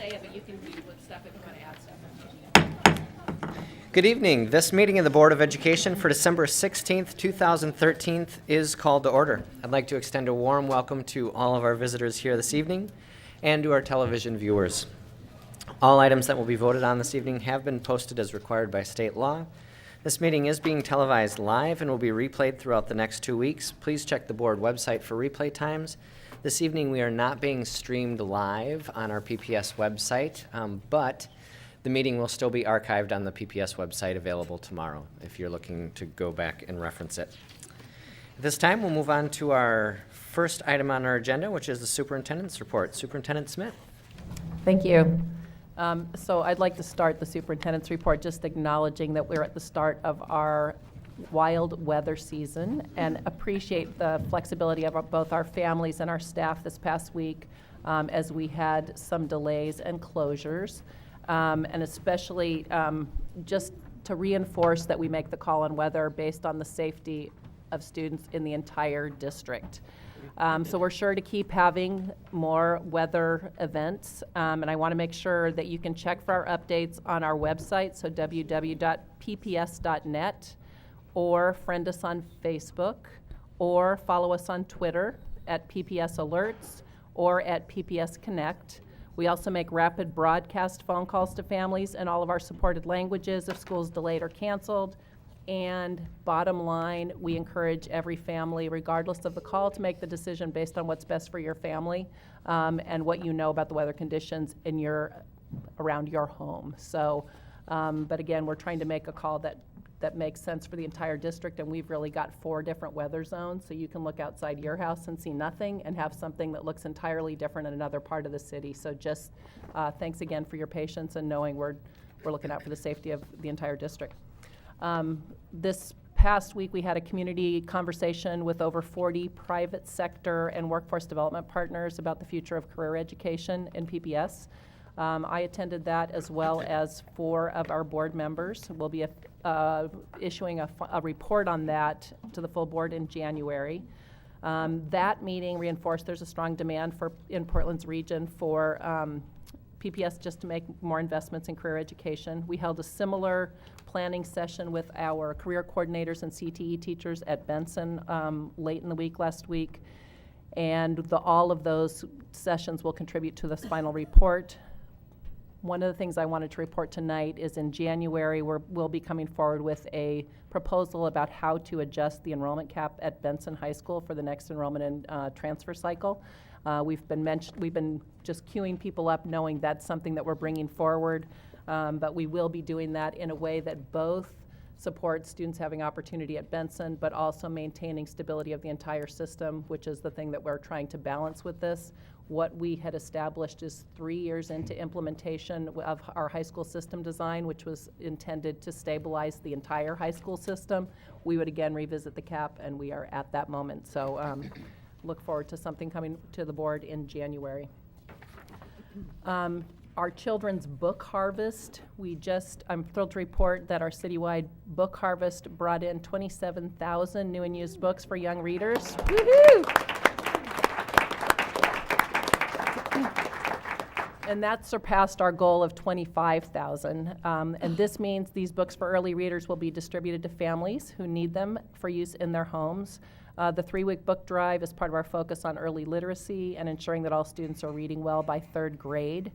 say it, but you can read what stuff if you want to add stuff. Good evening. This meeting of the Board of Education for December 16th, 2013 is called to order. I'd like to extend a warm welcome to all of our visitors here this evening and to our television viewers. All items that will be voted on this evening have been posted as required by state law. This meeting is being televised live and will be replayed throughout the next 2 weeks. Please check the board website for replay times. This evening we are not being streamed live on our PPS website, but the meeting will still be archived on the PPS website, available tomorrow if you're looking to go back and reference it. At this time, we'll move on to our first item on our agenda, which is the superintendent's report. Superintendent Smith. Thank you. So I'd like to start the superintendent's report just acknowledging that we're at the start of our wild weather season and appreciate the flexibility of both our families and our staff this past week as we had some delays and closures. And especially just to reinforce that we make the call on weather based on the safety of students in the entire district. So we're sure to keep having more weather events, and I want to make sure that you can check for our updates on our website, so www.pps.net, or friend us on Facebook, or follow us on Twitter at PPS Alerts or at PPS Connect. We also make rapid broadcast phone calls to families in all of our supported languages if school's delayed or canceled. And bottom line, we encourage every family, regardless of the call, to make the decision based on what's best for your family and what you know about the weather conditions around your home. So, but again, we're trying to make a call that makes sense for the entire district, and we've really got 4 different weather zones, so you can look outside your house and see nothing and have something that looks entirely different in another part of the city. So just thanks again for your patience and knowing we're looking out for the safety of the entire district. This past week we had a community conversation with over 40 private sector and workforce development partners about the future of career education in PPS. I attended that, as well as 4 of our board members. We'll be issuing a report on that to the full board in January. That meeting reinforced there's a strong demand in Portland's region for PPS just to make more investments in career education. We held a similar planning session with our career coordinators and CTE teachers at Benson late in the week last week. And all of those sessions will contribute to this final report. One of the things I wanted to report tonight is in January we'll be coming forward with a proposal about how to adjust the enrollment cap at Benson High School for the next enrollment and transfer cycle. We've been just queuing people up, knowing that's something that we're bringing forward, but we will be doing that in a way that both supports students having opportunity at Benson, but also maintaining stability of the entire system, which is the thing that we're trying to balance with this. What we had established is 3 years into implementation of our high school system design, which was intended to stabilize the entire high school system. We would again revisit the cap, and we are at that moment. So look forward to something coming to the board in January. Our children's book harvest, I'm thrilled to report that our citywide book harvest brought in 27,000 new and used books for young readers. Woo-hoo! And that surpassed our goal of 25,000. And this means these books for early readers will be distributed to families who need them for use in their homes. The 3-week book drive is part of our focus on early literacy and ensuring that all students are reading well by 3rd grade.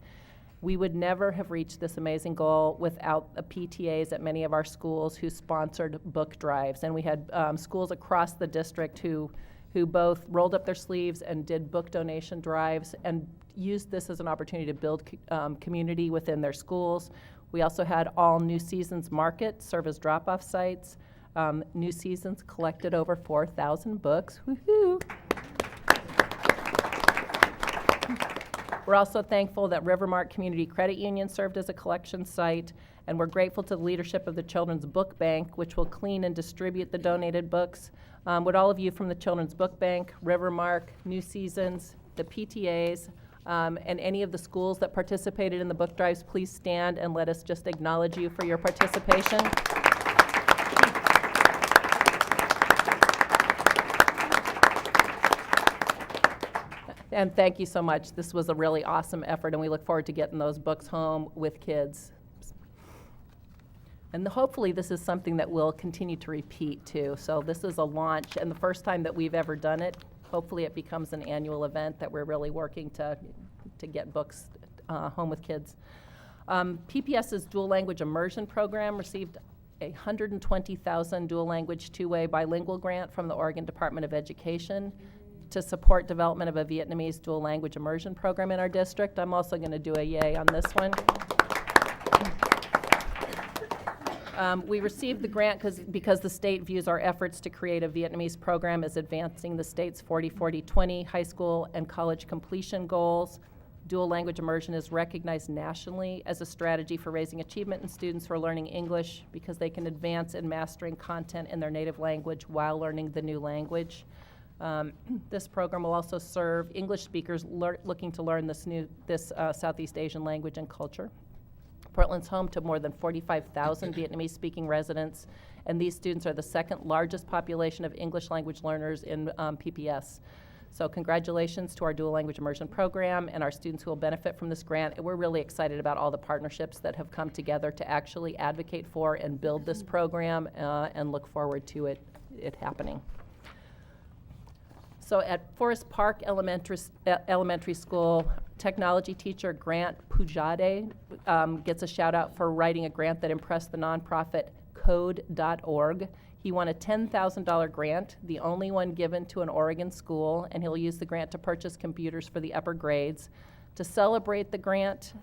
We would never have reached this amazing goal without the PTAs at many of our schools who sponsored book drives. And we had schools across the district who both rolled up their sleeves and did book donation drives and used this as an opportunity to build community within their schools. We also had all New Seasons Market serve as drop-off sites. New Seasons collected over 4,000 books. Woohoo! We're also thankful that Rivermark Community Credit Union served as a collection site, and we're grateful to the leadership of the Children's Book Bank, which will clean and distribute the donated books. Would all of you from the Children's Book Bank, Rivermark, New Seasons, the PTAs, and any of the schools that participated in the book drives, please stand and let us just acknowledge you for your participation. And thank you so much. This was a really awesome effort, and we look forward to getting those books home with kids. And hopefully this is something that we'll continue to repeat too. So this is a launch, and the first time that we've ever done it. Hopefully it becomes an annual event that we're really working to get books home with kids. PPS's dual language immersion program received a $120,000 dual language two-way bilingual grant from the Oregon Department of Education to support development of a Vietnamese dual language immersion program in our district. I'm also going to do a yay on this one. We received the grant because the state views our efforts to create a Vietnamese program as advancing the state's 40-40-20 high school and college completion goals. Dual language immersion is recognized nationally as a strategy for raising achievement in students who are learning English because they can advance in mastering content in their native language while learning the new language. This program will also serve English speakers looking to learn this Southeast Asian language and culture. Portland's home to more than 45,000 Vietnamese-speaking residents, and these students are the second largest population of English language learners in PPS. So congratulations to our dual language immersion program and our students who will benefit from this grant. And we're really excited about all the partnerships that have come together to actually advocate for and build this program and look forward to it happening. So at Forest Park Elementary School, technology teacher Grant Pujade gets a shout out for writing a grant that impressed the nonprofit Code.org. He won a $10,000 grant, the only one given to an Oregon school, and he'll use the grant to purchase computers for the upper grades. To celebrate the grant,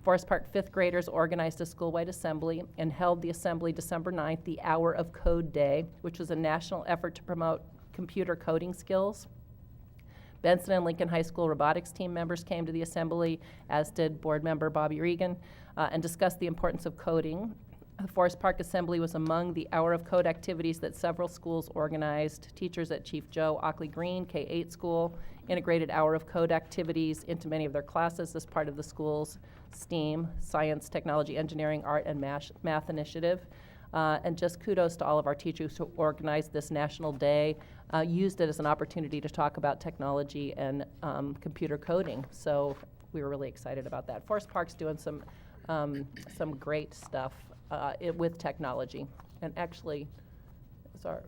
Forest Park fifth graders organized a school-wide assembly and held the assembly December 9th, the Hour of Code Day, which was a national effort to promote computer coding skills. Benson and Lincoln High School robotics team members came to the assembly, as did board member Bobby Regan, and discussed the importance of coding. The Forest Park Assembly was among the Hour of Code activities that several schools organized. Teachers at Chief Joe Ockley Green K-8 school integrated Hour of Code activities into many of their classes as part of the school's STEAM, science, technology, engineering, art, and math initiative. And just kudos to all of our teachers who organized this national day, used it as an opportunity to talk about technology and computer coding. So we were really excited about that. Forest Park's doing some great stuff with technology. And actually, sorry,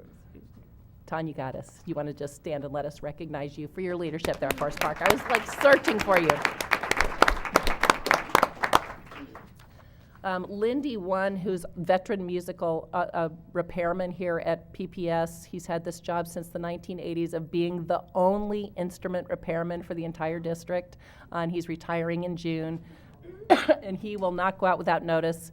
Tanya got us. You want to just stand and let us recognize you for your leadership there at Forest Park. I was like searching for you. Lindy One, who's veteran musical repairman here at PPS. He's had this job since the 1980s of being the only instrument repairman for the entire district, and he's retiring in June. And he will not go out without notice.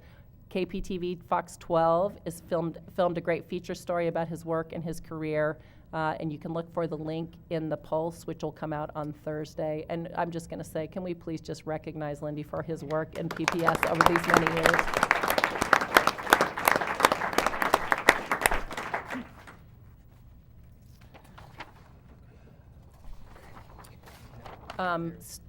KPTV Fox 12 is filmed a great feature story about his work and his career, and you can look for the link in the Pulse, which will come out on Thursday. And I'm just going to say, can we please just recognize Lindy for his work in PPS over these many years.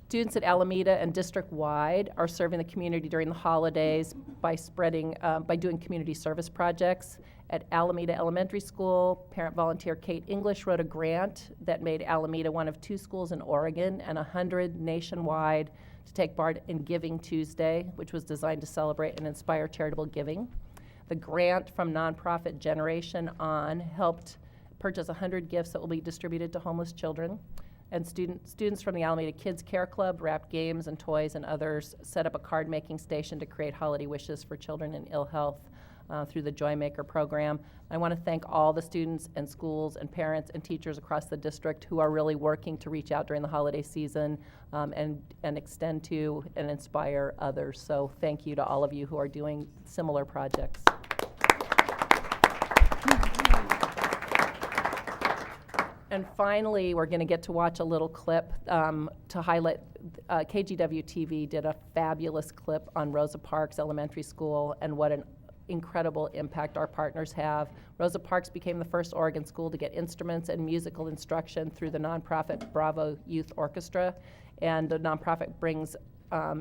Students at Alameda and district-wide are serving the community during the holidays by doing community service projects. At Alameda Elementary School, parent volunteer Kate English wrote a grant that made Alameda one of 2 schools in Oregon and 100 nationwide to take part in Giving Tuesday, which was designed to celebrate and inspire charitable giving. The grant from nonprofit Generation On helped purchase 100 gifts that will be distributed to homeless children. And students from the Alameda Kids Care Club wrapped games and toys, and others set up a card-making station to create holiday wishes for children in ill health through the Joy Maker program. I want to thank all the students and schools and parents and teachers across the district who are really working to reach out during the holiday season and extend to and inspire others. So thank you to all of you who are doing similar projects. And finally, we're going to get to watch a little clip to highlight. KGW TV did a fabulous clip on Rosa Parks Elementary School and what an incredible impact our partners have. Rosa Parks became the first Oregon school to get instruments and musical instruction through the nonprofit Bravo Youth Orchestra. And the nonprofit brings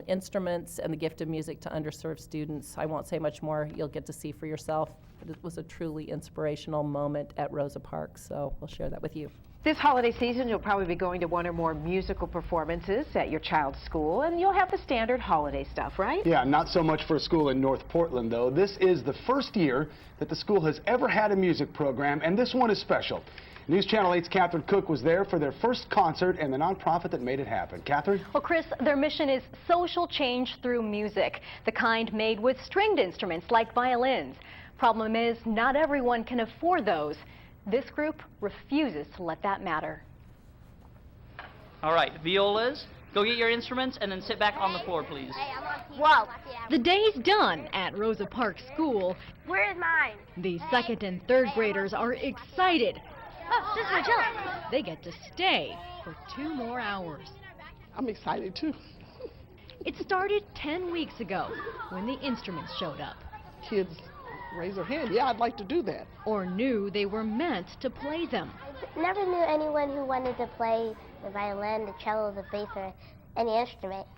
instruments and the gift of music to underserved students. I won't say much more. You'll get to see for yourself. But it was a truly inspirational moment at Rosa Parks, so we'll share that with you. This holiday season, you'll probably be going to one or more musical performances at your child's school, and you'll have the standard holiday stuff, right? Yeah, not so much for a school in North Portland, though. This is the first year that the school has ever had a music program, and this one is special. News Channel 8's Catherine Cook was there for their first concert and the nonprofit that made it happen. Catherine? Well, Chris, their mission is social change through music, the kind made with stringed instruments like violins. Problem is, not everyone can afford those. This group refuses to let that matter. All right, violas, go get your instruments and then sit back on the floor, please. Whoa. The day's done at Rosa Park School. Where is mine? The second and third graders are excited. Oh, this is my cello. They get to stay for 2 more hours. I'm excited too. It started 10 weeks ago when the instruments showed up. Kids raise their hand. Yeah, I'd like to do that. Or knew they were meant to play them. Never knew anyone who wanted to play the violin, the cello, the bass, or any instrument.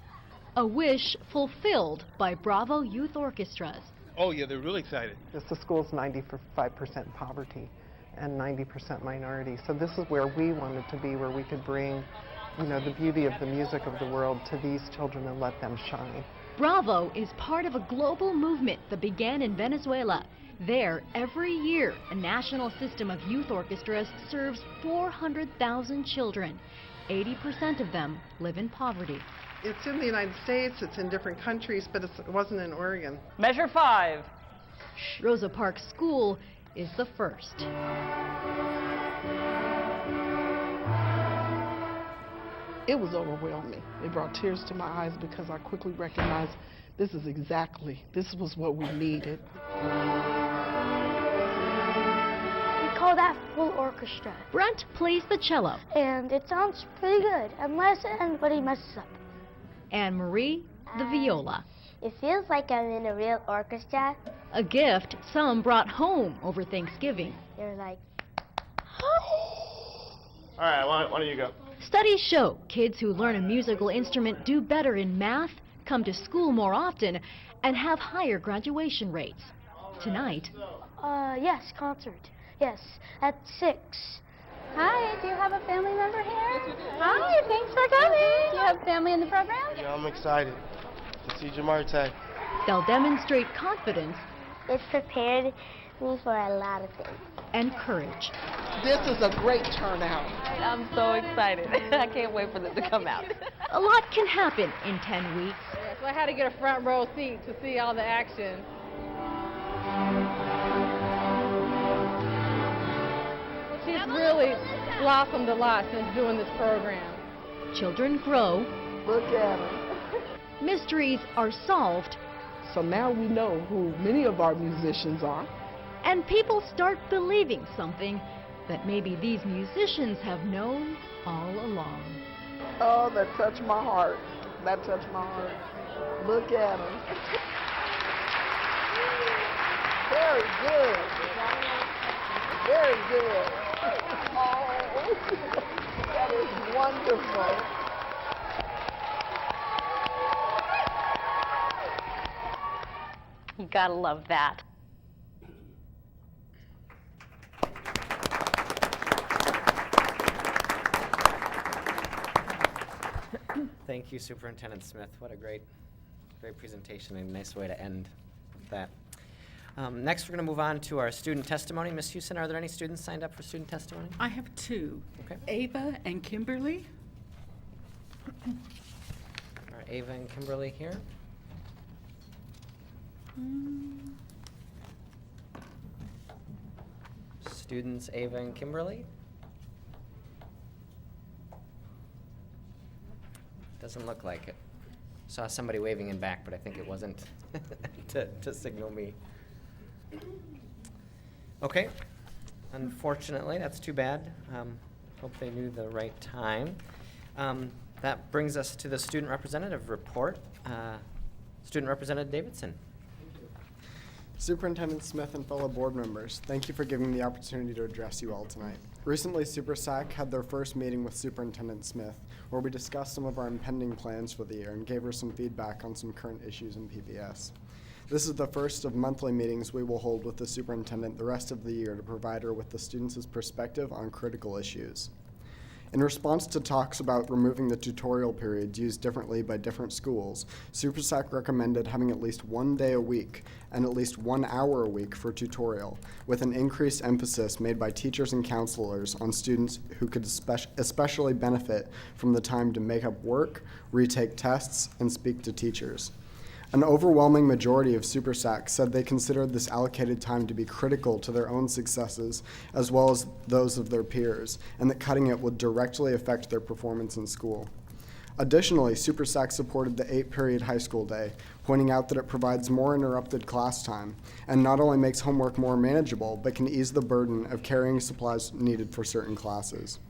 A wish fulfilled by Bravo Youth Orchestras. Oh yeah, they're really excited. The school's 95% poverty and 90% minority. So this is where we wanted to be, where we could bring, the beauty of the music of the world to these children and let them shine. Bravo is part of a global movement that began in Venezuela. There, every year, a national system of youth orchestras serves 400,000 children. 80% of them live in poverty. It's in the United States, it's in different countries, but it wasn't in Oregon. Measure 5. Rosa Park School is the first. It was overwhelming. It brought tears to my eyes because I quickly recognized this was what we needed. We call that full orchestra. Brent plays the cello. And it sounds pretty good, unless anybody messes up. And Marie, the viola. It feels like I'm in a real orchestra. A gift some brought home over Thanksgiving. They're like, All right, why don't you go? Studies show kids who learn a musical instrument do better in math, come to school more often, and have higher graduation rates. Tonight, yes, concert. Yes, at 6. Hi, do you have a family member here? Hi, thanks for coming. Do you have family in the program? Yeah, I'm excited to see Jamarte. they'll demonstrate confidence. It's prepared me for a lot of things. And courage. This is a great turnout. I'm so excited. I can't wait for them to come out. A lot can happen in 10 weeks. So I had to get a front row seat to see all the action. She's really blossomed a lot since doing this program. Children grow. Look at them. Mysteries are solved. So now we know who many of our musicians are. And people start believing something that maybe these musicians have known all along. Oh, that touched my heart. That touched my heart. Look at them. Very good. Very good. Oh, that is wonderful. You gotta love that. Thank you, Superintendent Smith. What a great presentation and a nice way to end that. Next, we're going to move on to our student testimony. Ms. Houston, are there any students signed up for student testimony? I have two. Okay. Ava and Kimberly. All right, Ava and Kimberly here. Students Ava and Kimberly. Doesn't look like it. Saw somebody waving in back, but I think it wasn't to signal me. Okay. Unfortunately, that's too bad. Hope they knew the right time. That brings us to the student representative report. Student Representative Davidson. Superintendent Smith and fellow board members, thank you for giving me the opportunity to address you all tonight. Recently, SuperSAC had their first meeting with Superintendent Smith, where we discussed some of our impending plans for the year and gave her some feedback on some current issues in PPS. This is the first of monthly meetings we will hold with the superintendent the rest of the year to provide her with the students' perspective on critical issues. In response to talks about removing the tutorial periods used differently by different schools, SuperSAC recommended having at least 1 day a week and at least 1 hour a week for tutorial, with an increased emphasis made by teachers and counselors on students who could especially benefit from the time to make up work, retake tests, and speak to teachers. An overwhelming majority of SuperSAC said they considered this allocated time to be critical to their own successes as well as those of their peers, and that cutting it would directly affect their performance in school. Additionally, SuperSAC supported the 8-period high school day, pointing out that it provides more interrupted class time and not only makes homework more manageable, but can ease the burden of carrying supplies needed for certain classes.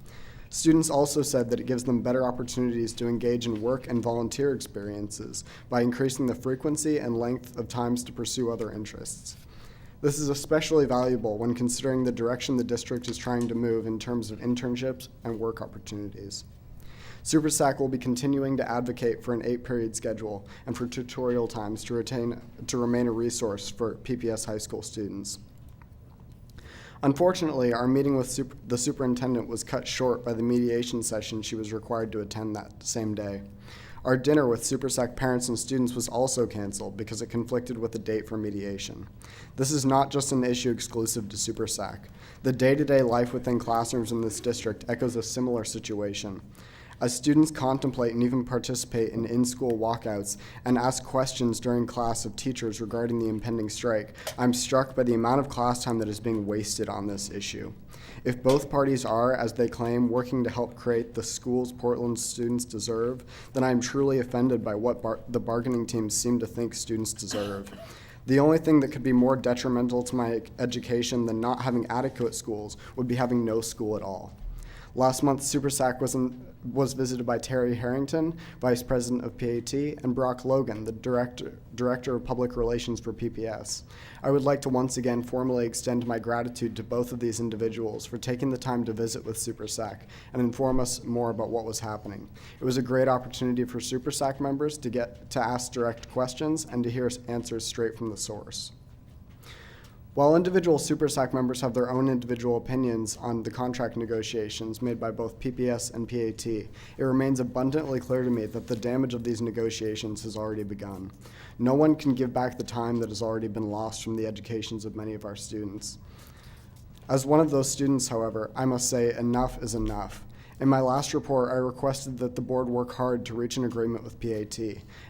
Students also said that it gives them better opportunities to engage in work and volunteer experiences by increasing the frequency and length of times to pursue other interests. This is especially valuable when considering the direction the district is trying to move in terms of internships and work opportunities. SuperSAC will be continuing to advocate for an 8-period schedule and for tutorial times to remain a resource for PPS high school students. Unfortunately, our meeting with the superintendent was cut short by the mediation session she was required to attend that same day. Our dinner with SuperSAC parents and students was also canceled because it conflicted with the date for mediation. This is not just an issue exclusive to SuperSAC. The day-to-day life within classrooms in this district echoes a similar situation. As students contemplate and even participate in in-school walkouts and ask questions during class of teachers regarding the impending strike, I'm struck by the amount of class time that is being wasted on this issue. If both parties are, as they claim, working to help create the schools Portland students deserve, then I'm truly offended by what the bargaining teams seem to think students deserve. The only thing that could be more detrimental to my education than not having adequate schools would be having no school at all. Last month, SuperSAC was visited by Terry Harrington, Vice President of PAT, and Brock Logan, the Director of Public Relations for PPS. I would like to once again formally extend my gratitude to both of these individuals for taking the time to visit with SuperSAC and inform us more about what was happening. It was a great opportunity for SuperSAC members to get to ask direct questions and to hear answers straight from the source. While individual SuperSAC members have their own individual opinions on the contract negotiations made by both PPS and PAT, it remains abundantly clear to me that the damage of these negotiations has already begun. No one can give back the time that has already been lost from the educations of many of our students. As one of those students, however, I must say enough is enough. In my last report, I requested that the board work hard to reach an agreement with PAT.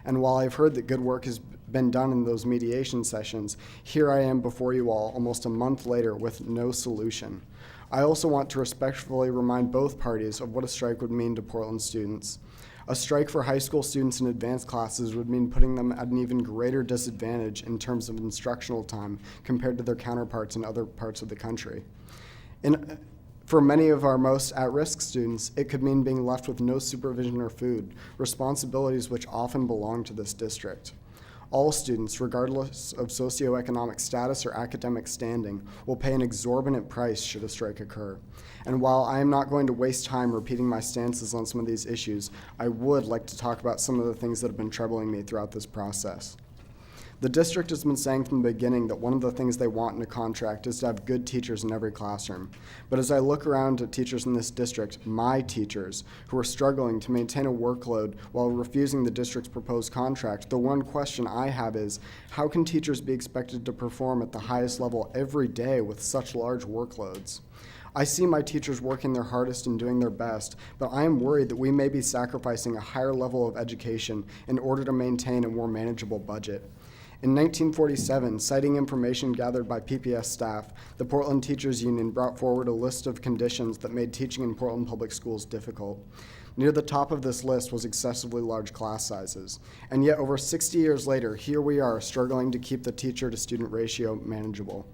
And while I've heard that good work has been done in those mediation sessions, here I am before you all almost a month later with no solution. I also want to respectfully remind both parties of what a strike would mean to Portland students. A strike for high school students in advanced classes would mean putting them at an even greater disadvantage in terms of instructional time compared to their counterparts in other parts of the country. For many of our most at-risk students, it could mean being left with no supervision or food, responsibilities which often belong to this district. All students, regardless of socioeconomic status or academic standing, will pay an exorbitant price should a strike occur. And while I am not going to waste time repeating my stances on some of these issues, I would like to talk about some of the things that have been troubling me throughout this process. The district has been saying from the beginning that one of the things they want in a contract is to have good teachers in every classroom. But as I look around at teachers in this district, my teachers, who are struggling to maintain a workload while refusing the district's proposed contract, the one question I have is, how can teachers be expected to perform at the highest level every day with such large workloads? I see my teachers working their hardest and doing their best, but I am worried that we may be sacrificing a higher level of education in order to maintain a more manageable budget. In 1947, citing information gathered by PPS staff, the Portland Teachers Union brought forward a list of conditions that made teaching in Portland public schools difficult. Near the top of this list was excessively large class sizes. And yet over 60 years later, here we are struggling to keep the teacher-to-student ratio manageable.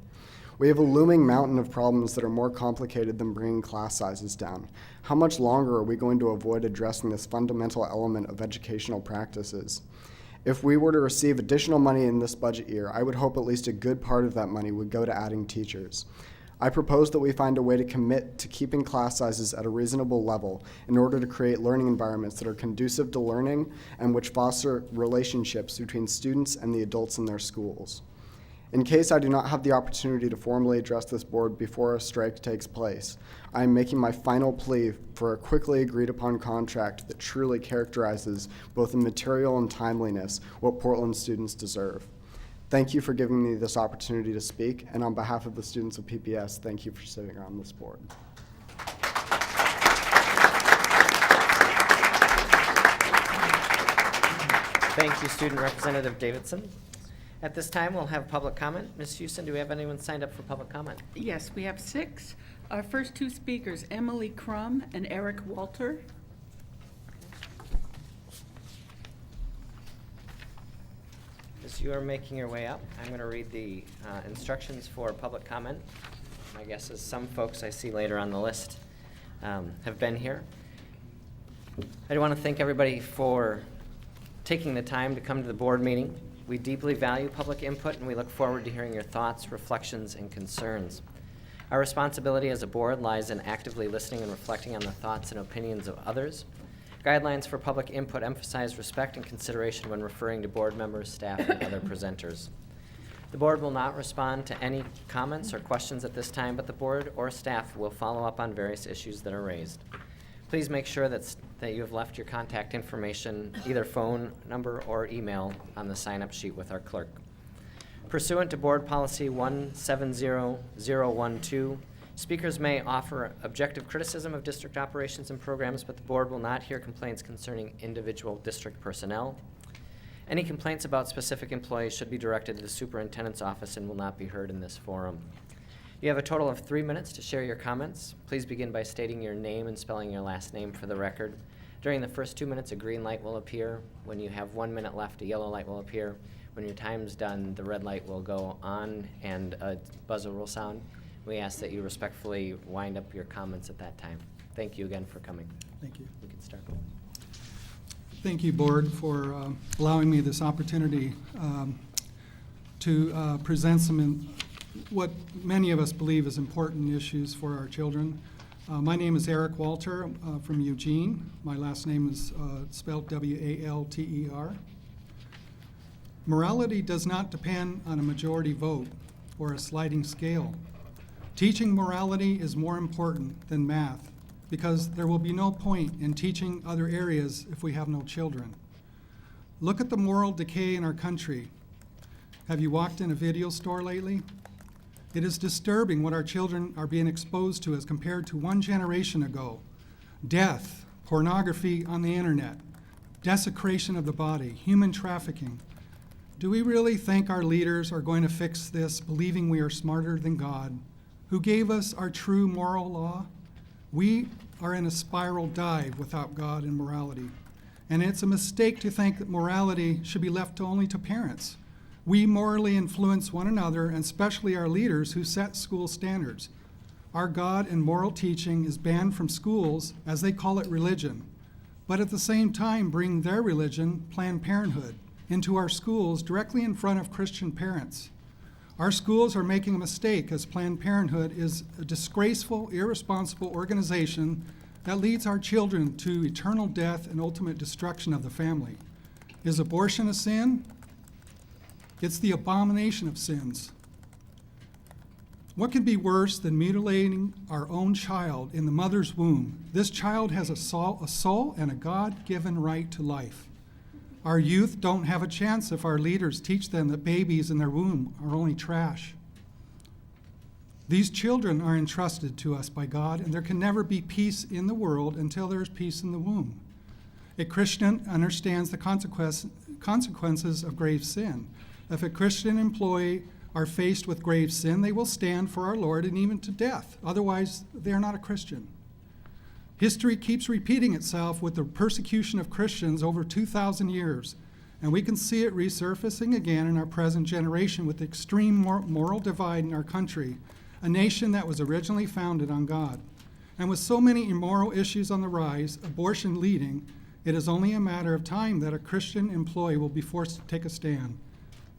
We have a looming mountain of problems that are more complicated than bringing class sizes down. How much longer are we going to avoid addressing this fundamental element of educational practices? If we were to receive additional money in this budget year, I would hope at least a good part of that money would go to adding teachers. I propose that we find a way to commit to keeping class sizes at a reasonable level in order to create learning environments that are conducive to learning and which foster relationships between students and the adults in their schools. In case I do not have the opportunity to formally address this board before a strike takes place, I am making my final plea for a quickly agreed upon contract that truly characterizes both in material and timeliness what Portland students deserve. Thank you for giving me this opportunity to speak, and on behalf of the students of PPS, thank you for sitting on this board. Thank you, Student Representative Davidson. At this time, we'll have public comment. Ms. Houston, do we have anyone signed up for public comment? Yes, we have 6. Our first 2 speakers, Emily Crum and Eric Walter. As you are making your way up, I'm going to read the instructions for public comment. My guess is some folks I see later on the list have been here. I do want to thank everybody for taking the time to come to the board meeting. We deeply value public input, and we look forward to hearing your thoughts, reflections, and concerns. Our responsibility as a board lies in actively listening and reflecting on the thoughts and opinions of others. Guidelines for public input emphasize respect and consideration when referring to board members, staff, and other presenters. The board will not respond to any comments or questions at this time, but the board or staff will follow up on various issues that are raised. Please make sure that you have left your contact information, either phone number or email, on the sign-up sheet with our clerk. Pursuant to Board Policy 170012, speakers may offer objective criticism of district operations and programs, but the board will not hear complaints concerning individual district personnel. Any complaints about specific employees should be directed to the superintendent's office and will not be heard in this forum. You have a total of 3 minutes to share your comments. Please begin by stating your name and spelling your last name for the record. During the first 2 minutes, a green light will appear. When you have 1 minute left, a yellow light will appear. When your time's done, the red light will go on and a buzzer will sound. We ask that you respectfully wind up your comments at that time. Thank you again for coming. Thank you. We can start. Thank you, Board, for allowing me this opportunity to present some what many of us believe is important issues for our children. My name is Eric Walter from Eugene. My last name is spelled W-A-L-T-E-R. Morality does not depend on a majority vote or a sliding scale. Teaching morality is more important than math because there will be no point in teaching other areas if we have no children. Look at the moral decay in our country. Have you walked in a video store lately? It is disturbing what our children are being exposed to as compared to 1 generation ago. Death, pornography on the internet, desecration of the body, human trafficking. Do we really think our leaders are going to fix this, believing we are smarter than God, who gave us our true moral law? We are in a spiral dive without God and morality. And it's a mistake to think that morality should be left only to parents. We morally influence one another, and especially our leaders who set school standards. Our God and moral teaching is banned from schools, as they call it religion, but at the same time bring their religion, Planned Parenthood, into our schools directly in front of Christian parents. Our schools are making a mistake, as Planned Parenthood is a disgraceful, irresponsible organization that leads our children to eternal death and ultimate destruction of the family. Is abortion a sin? It's the abomination of sins. What could be worse than mutilating our own child in the mother's womb? This child has a soul and a God-given right to life. Our youth don't have a chance if our leaders teach them that babies in their womb are only trash. These children are entrusted to us by God, and there can never be peace in the world until there is peace in the womb. A Christian understands the consequences of grave sin. If a Christian employee are faced with grave sin, they will stand for our Lord and even to death. Otherwise, they are not a Christian. History keeps repeating itself with the persecution of Christians over 2,000 years, and we can see it resurfacing again in our present generation with the extreme moral divide in our country, a nation that was originally founded on God. And with so many immoral issues on the rise, abortion leading, it is only a matter of time that a Christian employee will be forced to take a stand.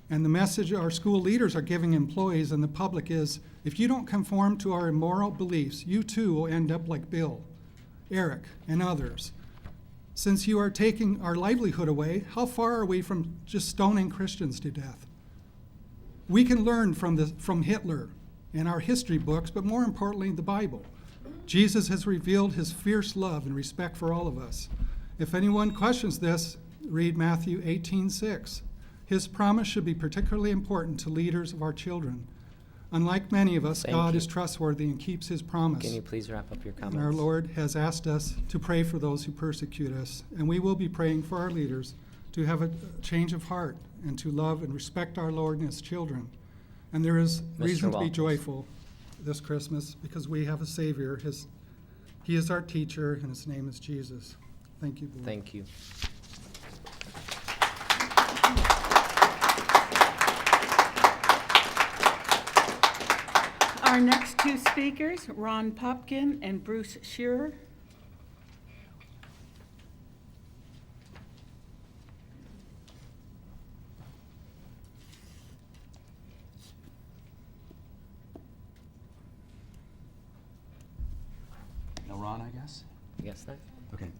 And the message our school leaders are giving employees and the public is, if you don't conform to our immoral beliefs, you too will end up like Bill, Eric, and others. Since you are taking our livelihood away, how far are we from just stoning Christians to death? We can learn from Hitler and our history books, but more importantly, the Bible. Jesus has revealed his fierce love and respect for all of us. If anyone questions this, read Matthew 18:6. His promise should be particularly important to leaders of our children. Unlike many of us, God is trustworthy and keeps his promise. Can you please wrap up your And comments? our Lord has asked us to pray for those who persecute us, and we will be praying for our leaders to have a change of heart and to love and respect our Lord and his children. And there is reason to be Walters. joyful this Christmas because we have a Savior. He is our teacher, and his name is Jesus. Thank you, Board. Thank you. Our next two speakers, Ron Popkin and Bruce Shearer. No Ron, I guess? Yes, that. Okay.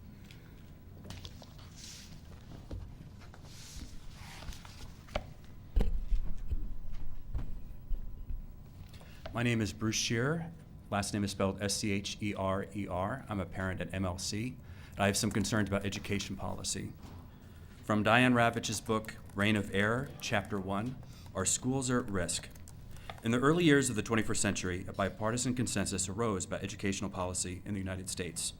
My name is Bruce Shearer. Last name is spelled S-C-H-E-R-E-R. I'm a parent at MLC. I have some concerns about education policy. From Diane Ravitch's book, Reign of Error, Chapter 1, Our Schools Are at Risk. In the early years of the 21st century, a bipartisan consensus arose about educational policy in the United States.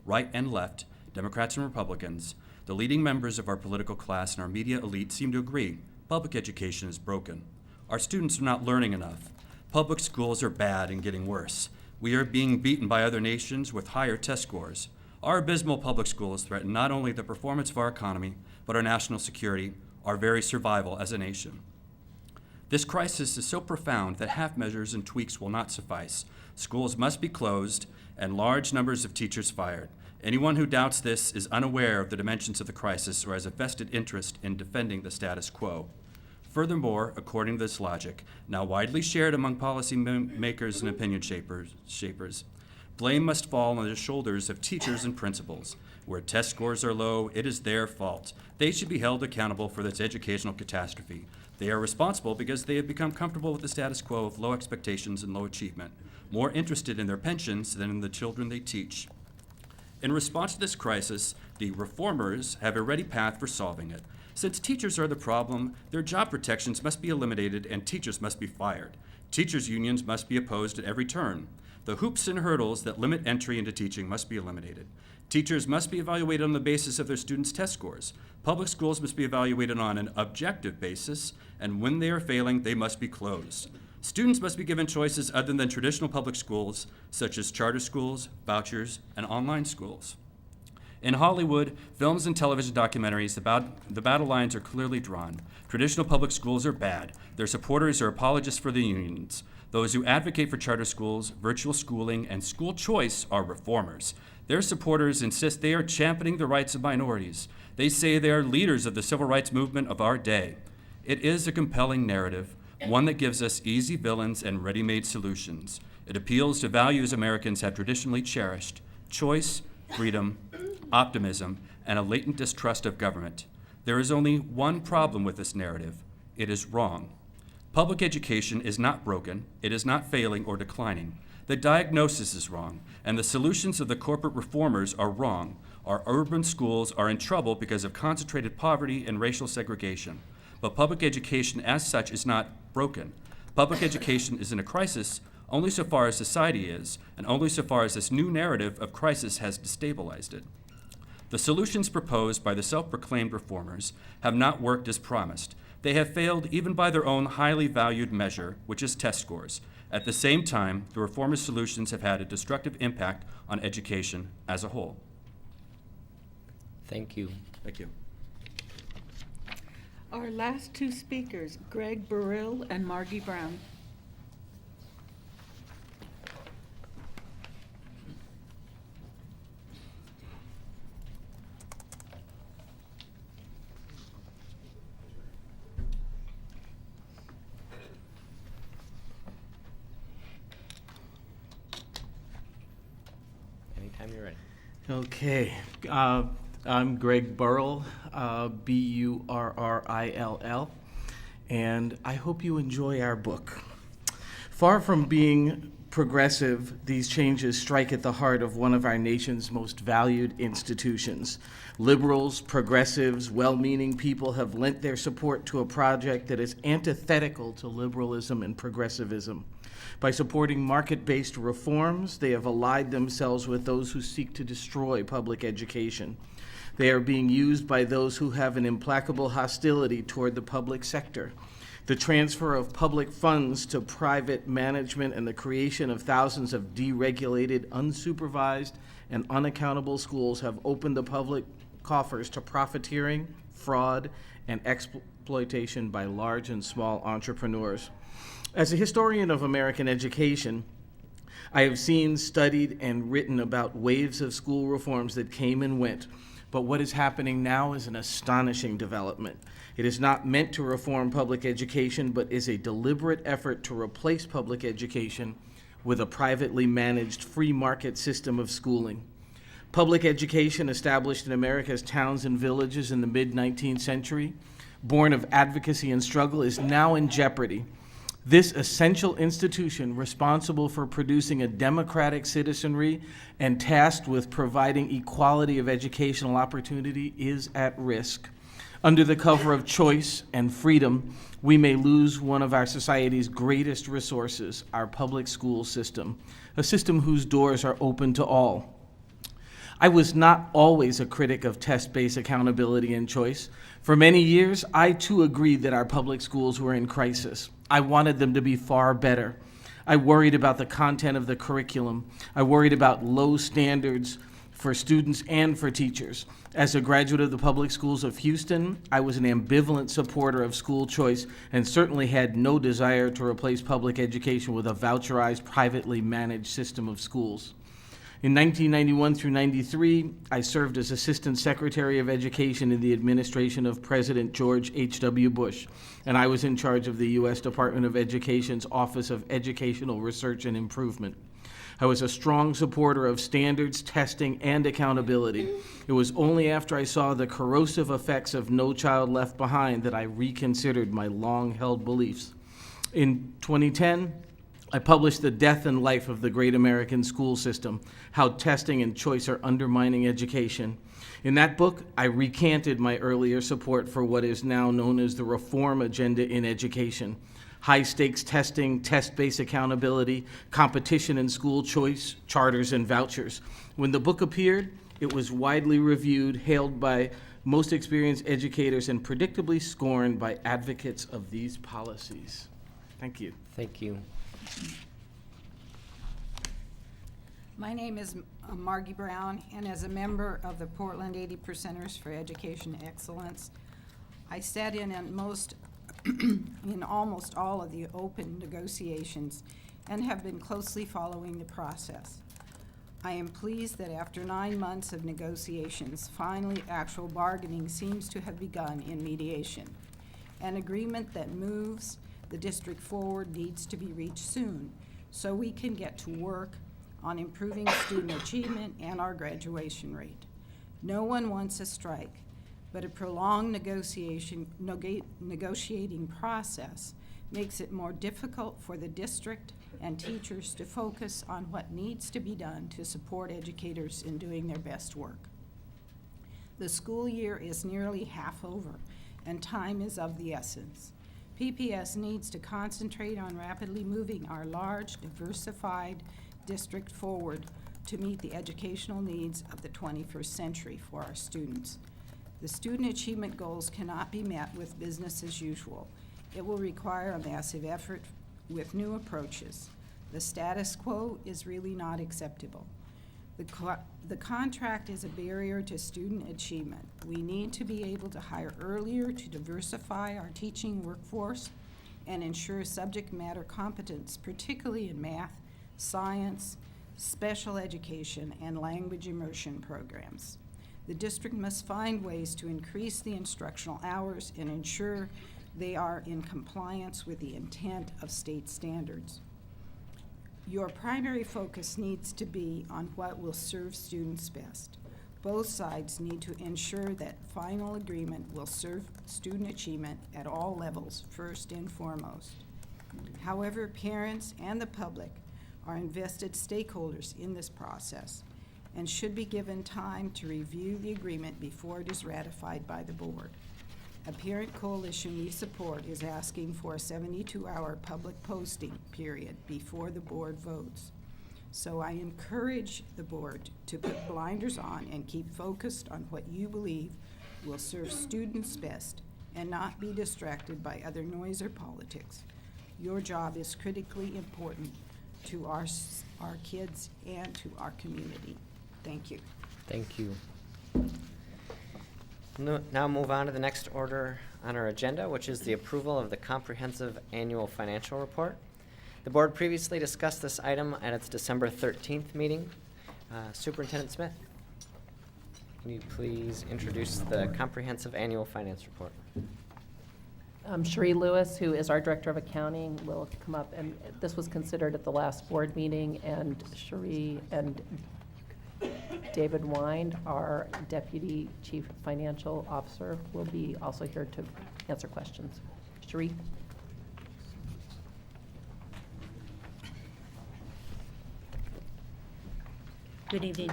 Right and left, Democrats and Republicans, the leading members of our political class and our media elite seem to agree public education is broken. Our students are not learning enough. Public schools are bad and getting worse. We are being beaten by other nations with higher test scores. Our abysmal public schools threaten not only the performance of our economy, but our national security, our very survival as a nation. This crisis is so profound that half measures and tweaks will not suffice. Schools must be closed and large numbers of teachers fired. Anyone who doubts this is unaware of the dimensions of the crisis or has a vested interest in defending the status quo. Furthermore, according to this logic, now widely shared among policy makers and opinion shapers, blame must fall on the shoulders of teachers and principals. Where test scores are low, it is their fault. They should be held accountable for this educational catastrophe. They are responsible because they have become comfortable with the status quo of low expectations and low achievement, more interested in their pensions than in the children they teach. In response to this crisis, the reformers have a ready path for solving it. Since teachers are the problem, their job protections must be eliminated and teachers must be fired. Teachers' unions must be opposed at every turn. The hoops and hurdles that limit entry into teaching must be eliminated. Teachers must be evaluated on the basis of their students' test scores. Public schools must be evaluated on an objective basis, and when they are failing, they must be closed. Students must be given choices other than traditional public schools, such as charter schools, vouchers, and online schools. In Hollywood, films and television documentaries, the battle lines are clearly drawn. Traditional public schools are bad. Their supporters are apologists for the unions. Those who advocate for charter schools, virtual schooling, and school choice are reformers. Their supporters insist they are championing the rights of minorities. They say they are leaders of the civil rights movement of our day. It is a compelling narrative, one that gives us easy villains and ready-made solutions. It appeals to values Americans have traditionally cherished: choice, freedom, optimism, and a latent distrust of government. There is only one problem with this narrative: it is wrong. Public education is not broken, it is not failing or declining. The diagnosis is wrong, and the solutions of the corporate reformers are wrong. Our urban schools are in trouble because of concentrated poverty and racial segregation. But public education as such is not broken. Public education is in a crisis only so far as society is, and only so far as this new narrative of crisis has destabilized it. The solutions proposed by the self-proclaimed reformers have not worked as promised. They have failed even by their own highly valued measure, which is test scores. At the same time, the reformers' solutions have had a destructive impact on education as a whole. Thank you. Thank you. Our last two speakers, Greg Burrill and Margie Brown. Anytime you're ready. Okay. I'm Greg Burrill, B-U-R-R-I-L-L, and I hope you enjoy our book. Far from being progressive, these changes strike at the heart of one of our nation's most valued institutions. Liberals, progressives, well-meaning people have lent their support to a project that is antithetical to liberalism and progressivism. By supporting market-based reforms, they have allied themselves with those who seek to destroy public education. They are being used by those who have an implacable hostility toward the public sector. The transfer of public funds to private management and the creation of thousands of deregulated, unsupervised, and unaccountable schools have opened the public coffers to profiteering, fraud, and exploitation by large and small entrepreneurs. As a historian of American education, I have seen, studied, and written about waves of school reforms that came and went, but what is happening now is an astonishing development. It is not meant to reform public education, but is a deliberate effort to replace public education with a privately managed free market system of schooling. Public education, established in America's towns and villages in the mid-19th century, born of advocacy and struggle, is now in jeopardy. This essential institution, responsible for producing a democratic citizenry and tasked with providing equality of educational opportunity, is at risk. Under the cover of choice and freedom, we may lose one of our society's greatest resources, our public school system, a system whose doors are open to all. I was not always a critic of test-based accountability and choice. For many years, I too agreed that our public schools were in crisis. I wanted them to be far better. I worried about the content of the curriculum. I worried about low standards for students and for teachers. As a graduate of the public schools of Houston, I was an ambivalent supporter of school choice and certainly had no desire to replace public education with a voucherized, privately managed system of schools. In 1991 through 93, I served as Assistant Secretary of Education in the administration of President George H.W. Bush, and I was in charge of the U.S. Department of Education's Office of Educational Research and Improvement. I was a strong supporter of standards, testing, and accountability. It was only after I saw the corrosive effects of No Child Left Behind that I reconsidered my long-held beliefs. In 2010, I published The Death and Life of the Great American School System, How Testing and Choice Are Undermining Education. In that book, I recanted my earlier support for what is now known as the reform agenda in education. High-stakes testing, test-based accountability, competition in school choice, charters, and vouchers. When the book appeared, it was widely reviewed, hailed by most experienced educators, and predictably scorned by advocates of these policies. Thank you. Thank you. My name is Margie Brown, and as a member of the Portland 80%ers for Education Excellence, I sat in almost all of the open negotiations and have been closely following the process. I am pleased that after 9 months of negotiations, finally actual bargaining seems to have begun in mediation. An agreement that moves the district forward needs to be reached soon, so we can get to work on improving student achievement and our graduation rate. No one wants a strike, but a prolonged negotiating process makes it more difficult for the district and teachers to focus on what needs to be done to support educators in doing their best work. The school year is nearly half over, and time is of the essence. PPS needs to concentrate on rapidly moving our large, diversified district forward to meet the educational needs of the 21st century for our students. The student achievement goals cannot be met with business as usual. It will require a massive effort with new approaches. The status quo is really not acceptable. The contract is a barrier to student achievement. We need to be able to hire earlier to diversify our teaching workforce and ensure subject matter competence, particularly in math, science, special education, and language immersion programs. The district must find ways to increase the instructional hours and ensure they are in compliance with the intent of state standards. Your primary focus needs to be on what will serve students best. Both sides need to ensure that final agreement will serve student achievement at all levels, first and foremost. However, parents and the public are invested stakeholders in this process and should be given time to review the agreement before it is ratified by the board. A parent coalition we support is asking for a 72-hour public posting period before the board votes. So I encourage the board to put blinders on and keep focused on what you believe will serve students best and not be distracted by other noise or politics. Your job is critically important to our kids and to our community. Thank you. Thank you. Now move on to the next order on our agenda, which is the approval of the comprehensive annual financial report. The board previously discussed this item at its December 13th meeting. Superintendent Smith, can you please introduce the comprehensive annual finance report? Cherie Lewis, who is our Director of Accounting, will come up, and this was considered at the last board meeting, and Cherie and David Wind, our Deputy Chief Financial Officer, will be also here to answer questions. Cherie? Good evening.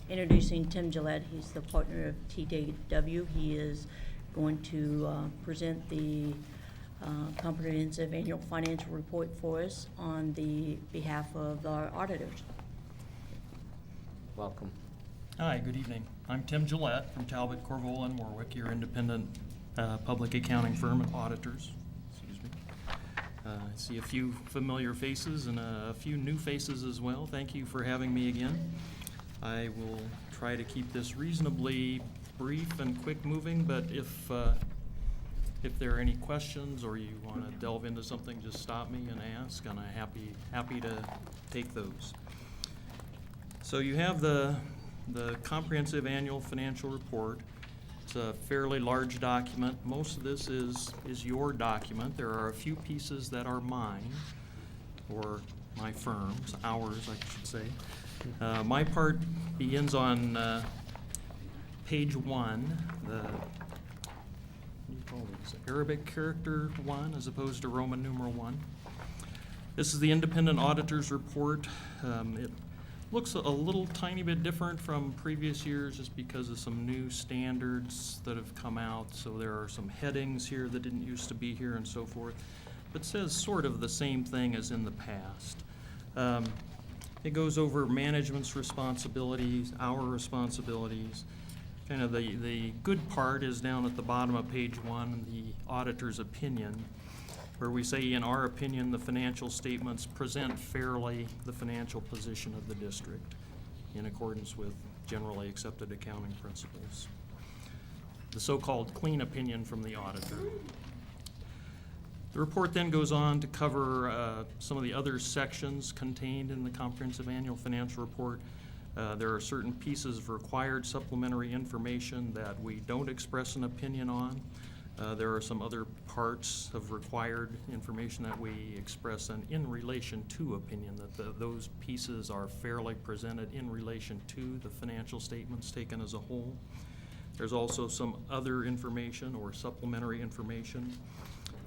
Introducing Tim Gillette. He's the partner of TJW. He is going to present the comprehensive annual financial report for us on the behalf of our auditors. Welcome. Hi, good evening. I'm Tim Gillette from Talbot, Corvola, and Warwick, your independent public accounting firm and auditors. Excuse me. I see a few familiar faces and a few new faces as well. Thank you for having me again. I will try to keep this reasonably brief and quick moving, but if there are any questions or you want to delve into something, just stop me and ask, and I'm happy to take those. So you have the comprehensive annual financial report. It's a fairly large document. Most of this is your document. There are a few pieces that are mine, or my firm's, ours, I should say. My part begins on page 1, the Arabic character 1 as opposed to Roman numeral 1. This is the independent auditor's report. It looks a little tiny bit different from previous years just because of some new standards that have come out. So there are some headings here that didn't used to be here and so forth. But says sort of the same thing as in the past. It goes over management's responsibilities, our responsibilities. Kind of the good part is down at the bottom of page 1, the auditor's opinion, where we say, in our opinion, the financial statements present fairly the financial position of the district in accordance with generally accepted accounting principles. The so-called clean opinion from the auditor. The report then goes on to cover some of the other sections contained in the comprehensive annual financial report. There are certain pieces of required supplementary information that we don't express an opinion on. There are some other parts of required information that we express an in relation to opinion, that those pieces are fairly presented in relation to the financial statements taken as a whole. There's also some other information or supplementary information.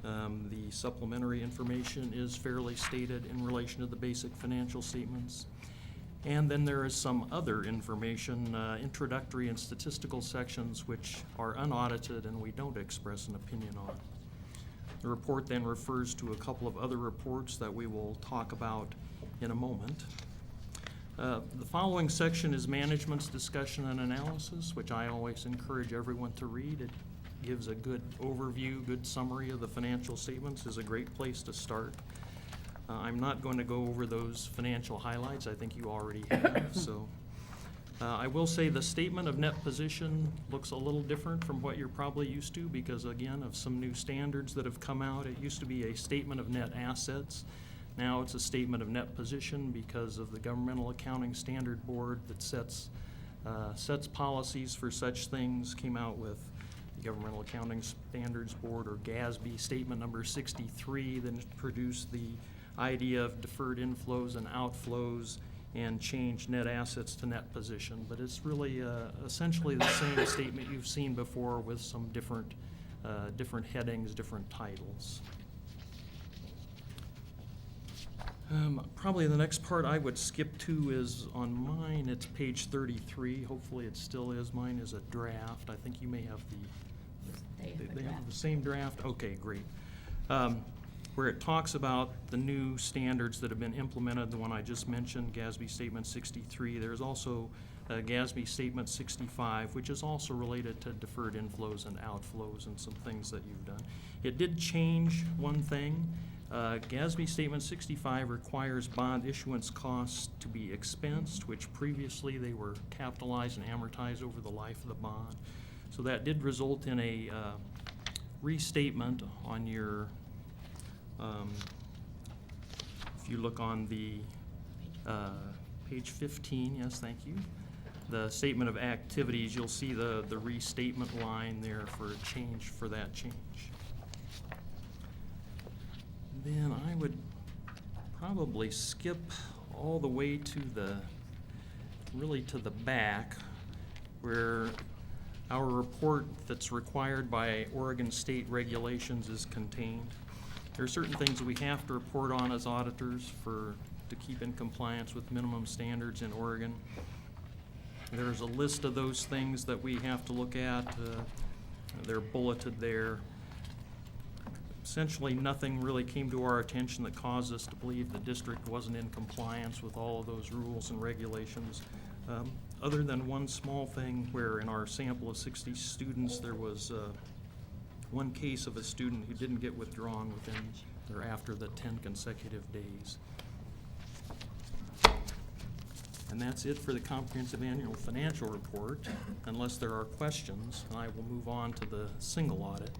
The supplementary information is fairly stated in relation to the basic financial statements. And then there is some other information, introductory and statistical sections, which are unaudited and we don't express an opinion on. The report then refers to a couple of other reports that we will talk about in a moment. The following section is management's discussion and analysis, which I always encourage everyone to read. It gives a good overview, good summary of the financial statements, is a great place to start. I'm not going to go over those financial highlights. I think you already have. So I will say the statement of net position looks a little different from what you're probably used to because, again, of some new standards that have come out. It used to be a statement of net assets. Now it's a statement of net position because of the Governmental Accounting Standard Board that sets policies for such things, came out with the Governmental Accounting Standards Board, or GASB, statement number 63, then produced the idea of deferred inflows and outflows and change net assets to net position. But it's really essentially the same statement you've seen before with some different headings, different titles. Probably the next part I would skip to is on mine. It's page 33. Hopefully it still is. Mine is a draft. I think you may have they have the same draft. Okay, great. Where it talks about the new standards that have been implemented, the one I just mentioned, GASB Statement 63. There's also GASB Statement 65, which is also related to deferred inflows and outflows and some things that you've done. It did change one thing. GASB Statement 65 requires bond issuance costs to be expensed, which previously they were capitalized and amortized over the life of the bond. So that did result in a restatement on your, if you look on the page 15, yes, thank you, the statement of activities, you'll see the restatement line there for a change, for that change. Then I would probably skip all the way to the back, where our report that's required by Oregon state regulations is contained. There are certain things that we have to report on as auditors to keep in compliance with minimum standards in Oregon. There's a list of those things that we have to look at. They're bulleted there. Essentially, nothing really came to our attention that caused us to believe the district wasn't in compliance with all of those rules and regulations, other than one small thing where in our sample of 60 students, there was one case of a student who didn't get withdrawn within or after the 10 consecutive days. And that's it for the comprehensive annual financial report. Unless there are questions, I will move on to the single audit.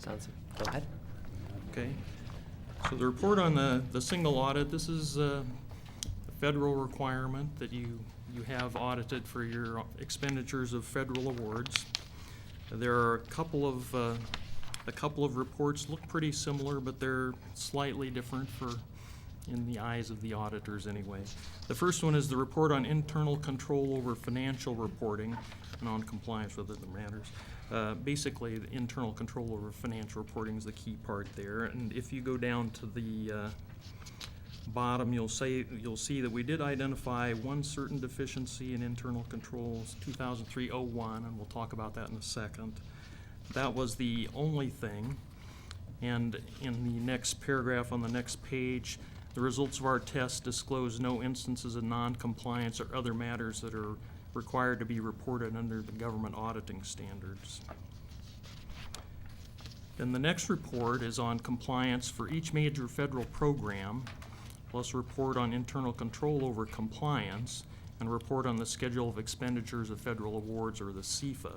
Go ahead. Okay. So the report on the single audit, this is a federal requirement that you have audited for your expenditures of federal awards. There are a couple of reports look pretty similar, but they're slightly different in the eyes of the auditors anyway. The first one is the report on internal control over financial reporting and on compliance with other matters. Basically, the internal control over financial reporting is the key part there. And if you go down to the bottom, you'll see that we did identify one certain deficiency in internal controls, 2003-01, and we'll talk about that in a second. That was the only thing. And in the next paragraph on the next page, the results of our test disclose no instances of non-compliance or other matters that are required to be reported under the government auditing standards. Then the next report is on compliance for each major federal program, plus a report on internal control over compliance, and a report on the schedule of expenditures of federal awards, or the CFA.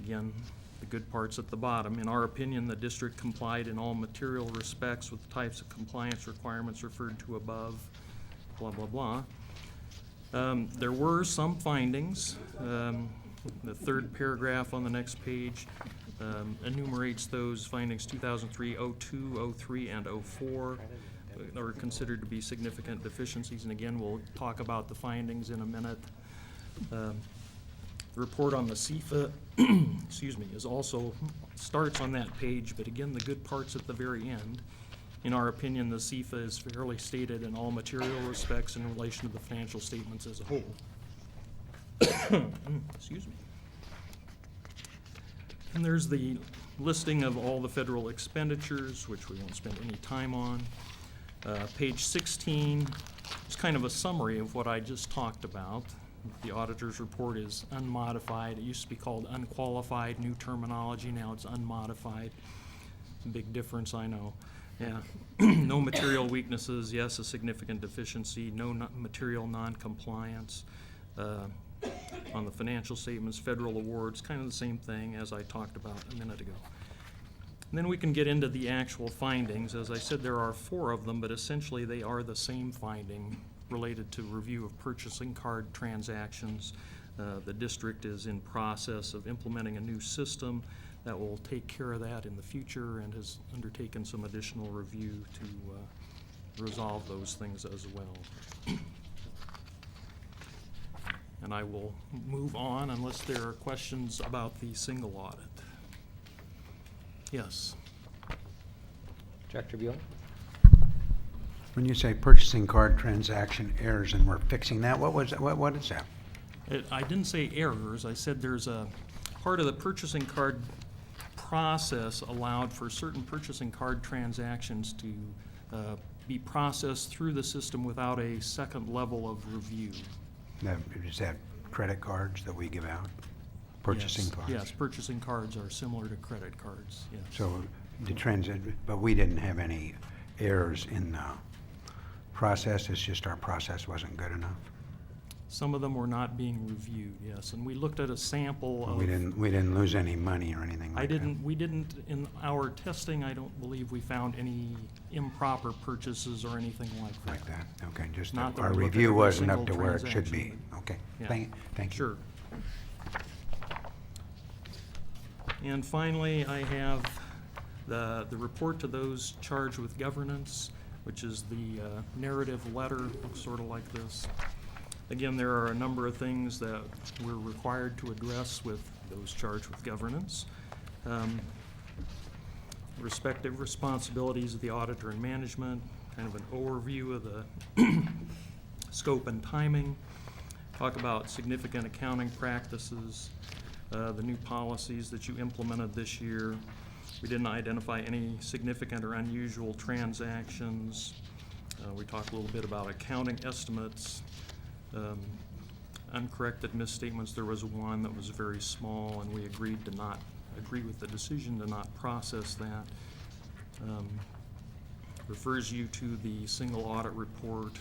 Again, the good part's at the bottom. In our opinion, the district complied in all material respects with the types of compliance requirements referred to above, blah, blah, blah. There were some findings. The third paragraph on the next page enumerates those findings. 2003, 02, 03, and 04 are considered to be significant deficiencies. And again, we'll talk about the findings in a minute. The report on the CFA, excuse me, is also starts on that page, but again, the good part's at the very end. In our opinion, the CFA is fairly stated in all material respects in relation to the financial statements as a whole. Excuse me. And there's the listing of all the federal expenditures, which we won't spend any time on. Page 16 is kind of a summary of what I just talked about. The auditor's report is unmodified. It used to be called unqualified, new terminology. Now it's unmodified. Big difference, I know. Yeah. No material weaknesses, yes, a significant deficiency. No material non-compliance. On the financial statements, federal awards, kind of the same thing as I talked about a minute ago. And then we can get into the actual findings. As I said, there are 4 of them, but essentially they are the same finding related to review of purchasing card transactions. The district is in process of implementing a new system that will take care of that in the future and has undertaken some additional review to resolve those things as well. And I will move on unless there are questions about the single audit. Yes. Director Buell? When you say purchasing card transaction errors and we're fixing that, what is that? I didn't say errors. I said there's a part of the purchasing card process allowed for certain purchasing card transactions to be processed through the system without a second level of review. Is that credit cards that we give out? Purchasing cards? Yes, purchasing cards are similar to credit cards, yes. So the but we didn't have any errors in the process, it's just our process wasn't good enough? Some of them were not being reviewed, yes, and we looked at a sample of... We didn't lose any money or anything like that? We didn't, in our testing, I don't believe we found any improper purchases or anything like that. Like that, okay, just Not that our we looked at review every wasn't up single to where it should transaction. be. Okay, Yeah. thank you. Sure. And finally, I have the report to those charged with governance, which is the narrative letter, looks sort of like this. Again, there are a number of things that we're required to address with those charged with governance. Respective responsibilities of the auditor and management, kind of an overview of the scope and timing, talk about significant accounting practices, the new policies that you implemented this year. We didn't identify any significant or unusual transactions. We talked a little bit about accounting estimates, uncorrected misstatements. There was one that was very small, and we agreed to not agree with the decision to not process that. Refers you to the single audit report,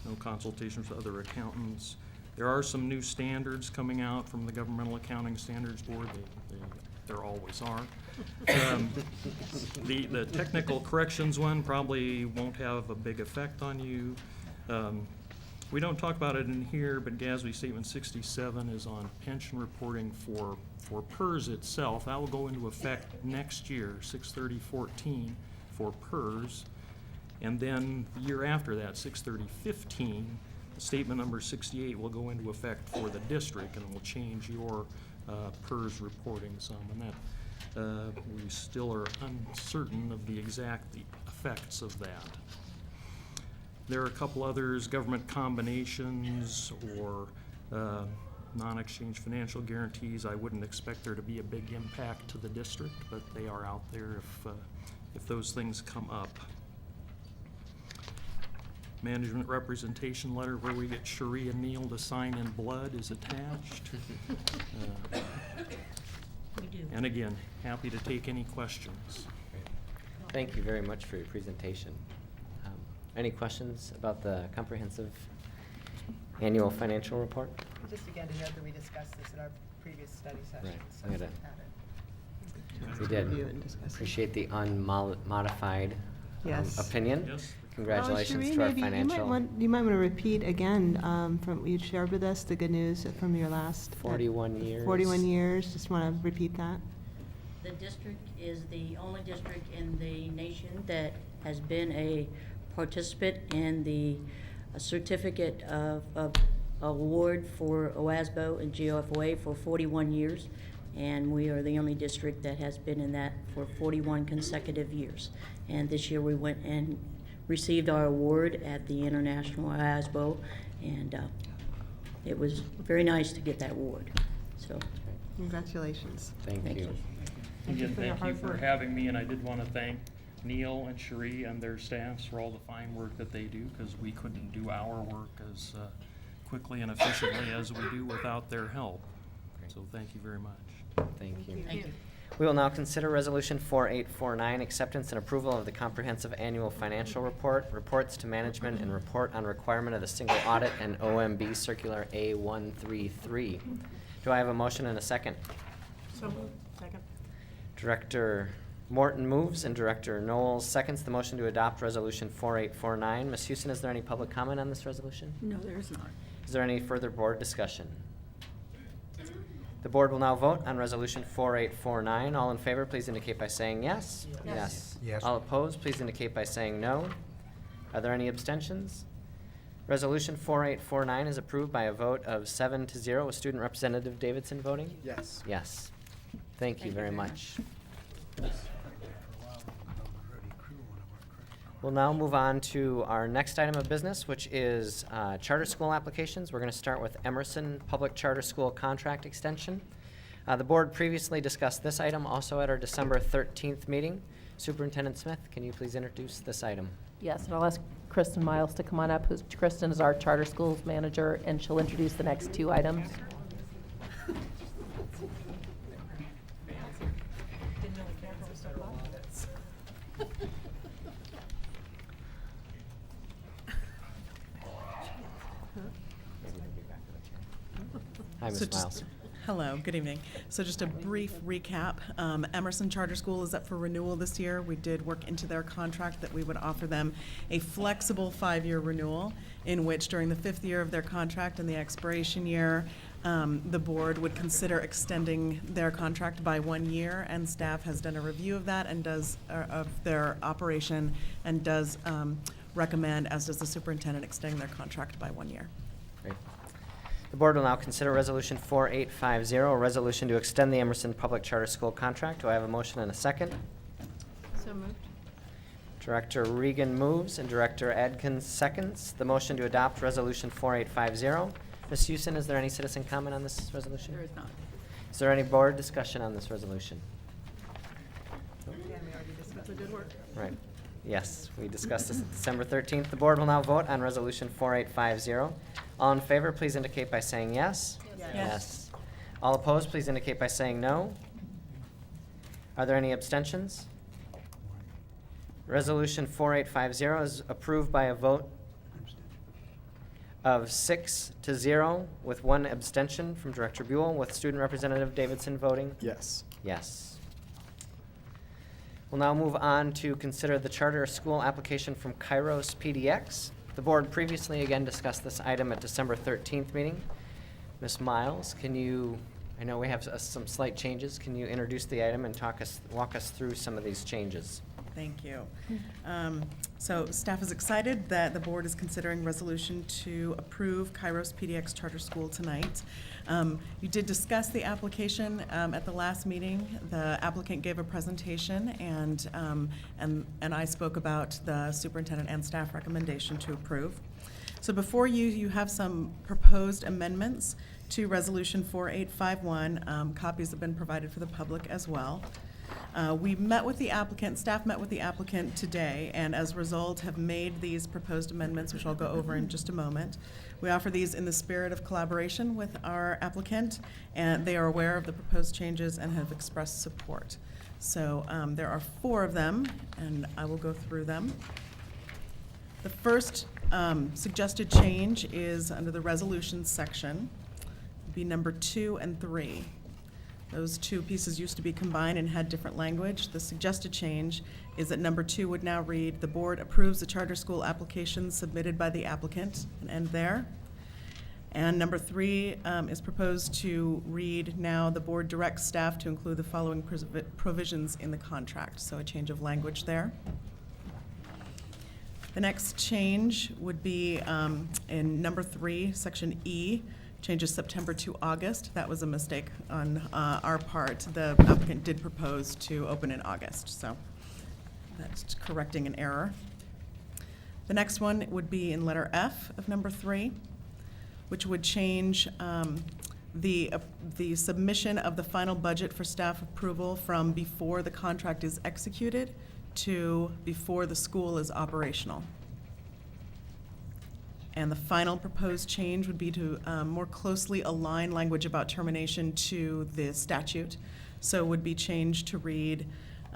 no consultations with other accountants. There are some new standards coming out from the Governmental Accounting Standards Board. There always are. The technical corrections one probably won't have a big effect on you. We don't talk about it in here, but GASB Statement 67 is on pension reporting for PERS itself. That will go into effect next year, 6/30/14 for PERS. And then the year after that, 6/30/15, statement number 68 will go into effect for the district and will change your PERS reporting some. And that we still are uncertain of the exact effects of that. There are a couple others, government combinations or non-exchange financial guarantees. I wouldn't expect there to be a big impact to the district, but they are out there if those things come up. Management representation letter where we get Cherie and Neil to sign in blood is attached. We do. And again, happy to take any questions. Thank you very much for your presentation. Any questions about the comprehensive annual financial report? Just again to note that we discussed this in our previous study session. Right. So I gotta- have it. We did. Review and discuss it. Appreciate the unmodified Yes. opinion. Yes. Congratulations Cherie, to our maybe financial. You might want to repeat again from what you shared with us, the good news from your last 41 years. 41 years. Just want to repeat that. The district is the only district in the nation that has been a participant in the certificate of award for OASBO and GOFOA for 41 years. And we are the only district that has been in that for 41 consecutive years. And this year we went and received our award at the International OASBO, and it was very nice to get that award. So, Congratulations. Thank you. Again, for your thank you hard for work. having me, and I did want to thank Neil and Cherie and their staffs for all the fine work that they do, because we couldn't do our work as quickly and efficiently as we do without their help. So thank you very much. Thank you. thank you. We will now consider Resolution 4849, acceptance and approval of the comprehensive annual financial report, reports to management, and report on requirement of the single audit and OMB Circular A133. Do I have a motion and a second? So moved. Second. Director Morton moves and Director Knowles seconds the motion to adopt Resolution 4849. Ms. Houston, is there any public comment on this resolution? No, there's not. Is there any further board discussion? The board will now vote on Resolution 4849. All in favor, please indicate by saying yes. Yes. Yes. All opposed, please indicate by saying no. Are there any abstentions? Resolution 4849 is approved by a vote of 7-0 with Student Representative Davidson voting? Yes. Yes. Thank you very much. We'll now move on to our next item of business, which is charter school applications. We're going to start with Emerson Public Charter School contract extension. The board previously discussed this item also at our December 13th meeting. Superintendent Smith, can you please introduce this item? Yes, and I'll ask Kristen Miles to come on up. Kristen is our charter schools manager, and she'll introduce the next two items. Hi, Ms. Miles. Hello, good evening. So just a brief recap. Emerson Charter School is up for renewal this year. We did work into their contract that we would offer them a flexible 5-year renewal in which during the 5th year of their contract and the expiration year, the board would consider extending their contract by 1 year, and staff has done a review of that and does, of their operation, and does recommend, as does the superintendent, extending their contract by 1 year. Great. The board will now consider Resolution 4850, a resolution to extend the Emerson Public Charter School contract. Do I have a motion and a second? So moved. Director Regan moves and Director Adkins seconds the motion to adopt Resolution 4850. Ms. Houston, is there any citizen comment on this resolution? There is not. Is there any board discussion on this resolution? That's a good work. Right. Yes, we discussed this at December 13th. The board will now vote on Resolution 4850. All in favor, please indicate by saying yes. Yes. All opposed, please indicate by saying no. Are there any abstentions? Resolution 4850 is approved by a vote of 6-0 with 1 abstention from Director Buell, with Student Representative Davidson voting Yes. yes. We'll now move on to consider the charter school application from Kairos PDX. The board previously again discussed this item at December 13th meeting. Ms. Miles, can you, I know we have some slight changes, can you introduce the item and walk us through some of these changes? Thank you. So staff is excited that the board is considering resolution to approve Kairos PDX Charter School tonight. You did discuss the application at the last meeting. The applicant gave a presentation, and I spoke about the superintendent and staff recommendation to approve. So before you, you have some proposed amendments to Resolution 4851. Copies have been provided for the public as well. We met with the applicant, staff met with the applicant today, and as a result have made these proposed amendments, which I'll go over in just a moment. We offer these in the spirit of collaboration with our applicant, and they are aware of the proposed changes and have expressed support. So there are 4 of them, and I will go through them. The first suggested change is under the resolutions section, be number 2 and 3. Those 2 pieces used to be combined and had different language. The suggested change is that number 2 would now read, "The board approves the charter school application submitted by the applicant," and end there. And number 3 is proposed to read now, "The board directs staff to include the following provisions in the contract." So a change of language there. The next change would be in number 3, section E, changes September to August. That was a mistake on our part. The applicant did propose to open in August, so that's correcting an error. The next one would be in letter F of number 3, which would change the submission of the final budget for staff approval from before the contract is executed to before the school is operational. And the final proposed change would be to more closely align language about termination to the statute. So it would be changed to read,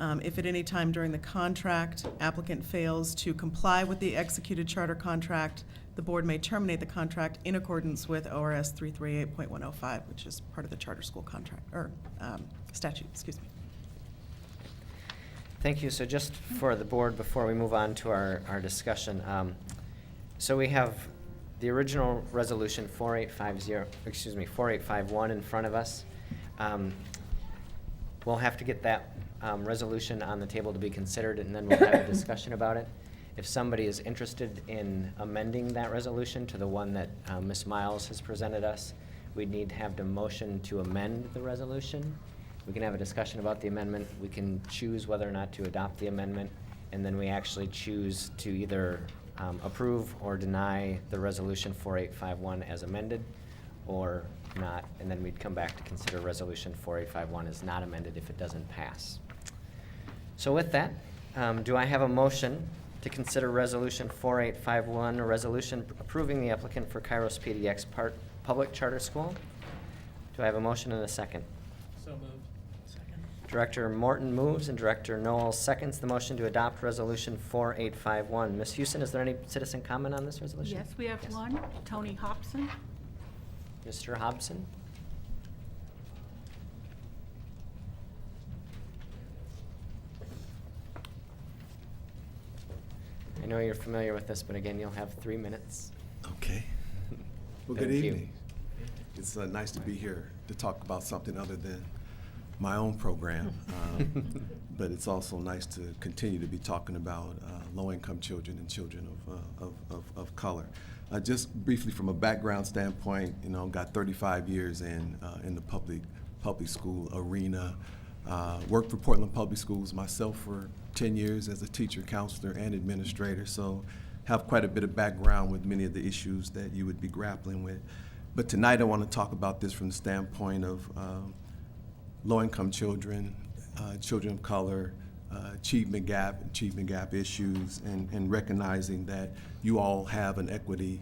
if at any time during the contract applicant fails to comply with the executed charter contract, the board may terminate the contract in accordance with ORS 338.105, which is part of the charter school contract, or statute, excuse me. Thank you. So just for the board, before we move on to our discussion, so we have the original resolution 4851 in front of us. We'll have to get that resolution on the table to be considered, and then we'll have a discussion about it. If somebody is interested in amending that resolution to the one that Ms. Miles has presented us, we'd need to have the motion to amend the resolution. We can have a discussion about the amendment. We can choose whether or not to adopt the amendment, and then we actually choose to either approve or deny the resolution 4851 as amended, or not, and then we'd come back to consider resolution 4851 as not amended if it doesn't pass. So with that, do I have a motion to consider resolution 4851, a resolution approving the applicant for Kairos PDX Public Charter School? Do I have a motion and a second? So moved. Second. Director Morton moves and Director Noel seconds the motion to adopt resolution 4851. Ms. Houston, is there any citizen comment on this resolution? Yes, we have one. Tony Hobson. Mr. Hobson? I know you're familiar with this, but again, you'll have 3 minutes. Okay. Well, good Thank you. evening. It's nice to be here to talk about something other than my own program, but it's also nice to continue to be talking about low-income children and children of color. Just briefly, from a background standpoint, got 35 years in the public school arena. Worked for Portland Public Schools myself for 10 years as a teacher, counselor, and administrator, so have quite a bit of background with many of the issues that you would be grappling with. But tonight I want to talk about this from the standpoint of low-income children, children of color, achievement gap issues, and recognizing that you all have an equity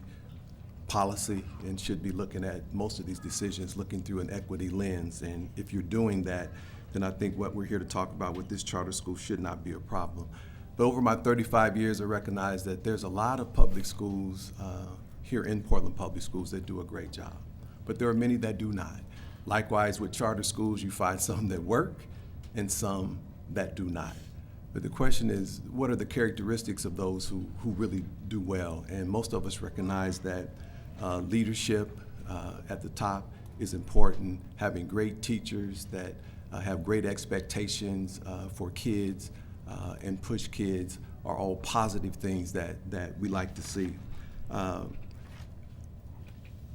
policy and should be looking at most of these decisions looking through an equity lens. And if you're doing that, then I think what we're here to talk about with this charter school should not be a problem. But over my 35 years, I recognize that there's a lot of public schools here in Portland Public Schools that do a great job, but there are many that do not. Likewise, with charter schools, you find some that work and some that do not. But the question is, what are the characteristics of those who really do well? And most of us recognize that leadership at the top is important, having great teachers that have great expectations for kids and push kids are all positive things that we like to see.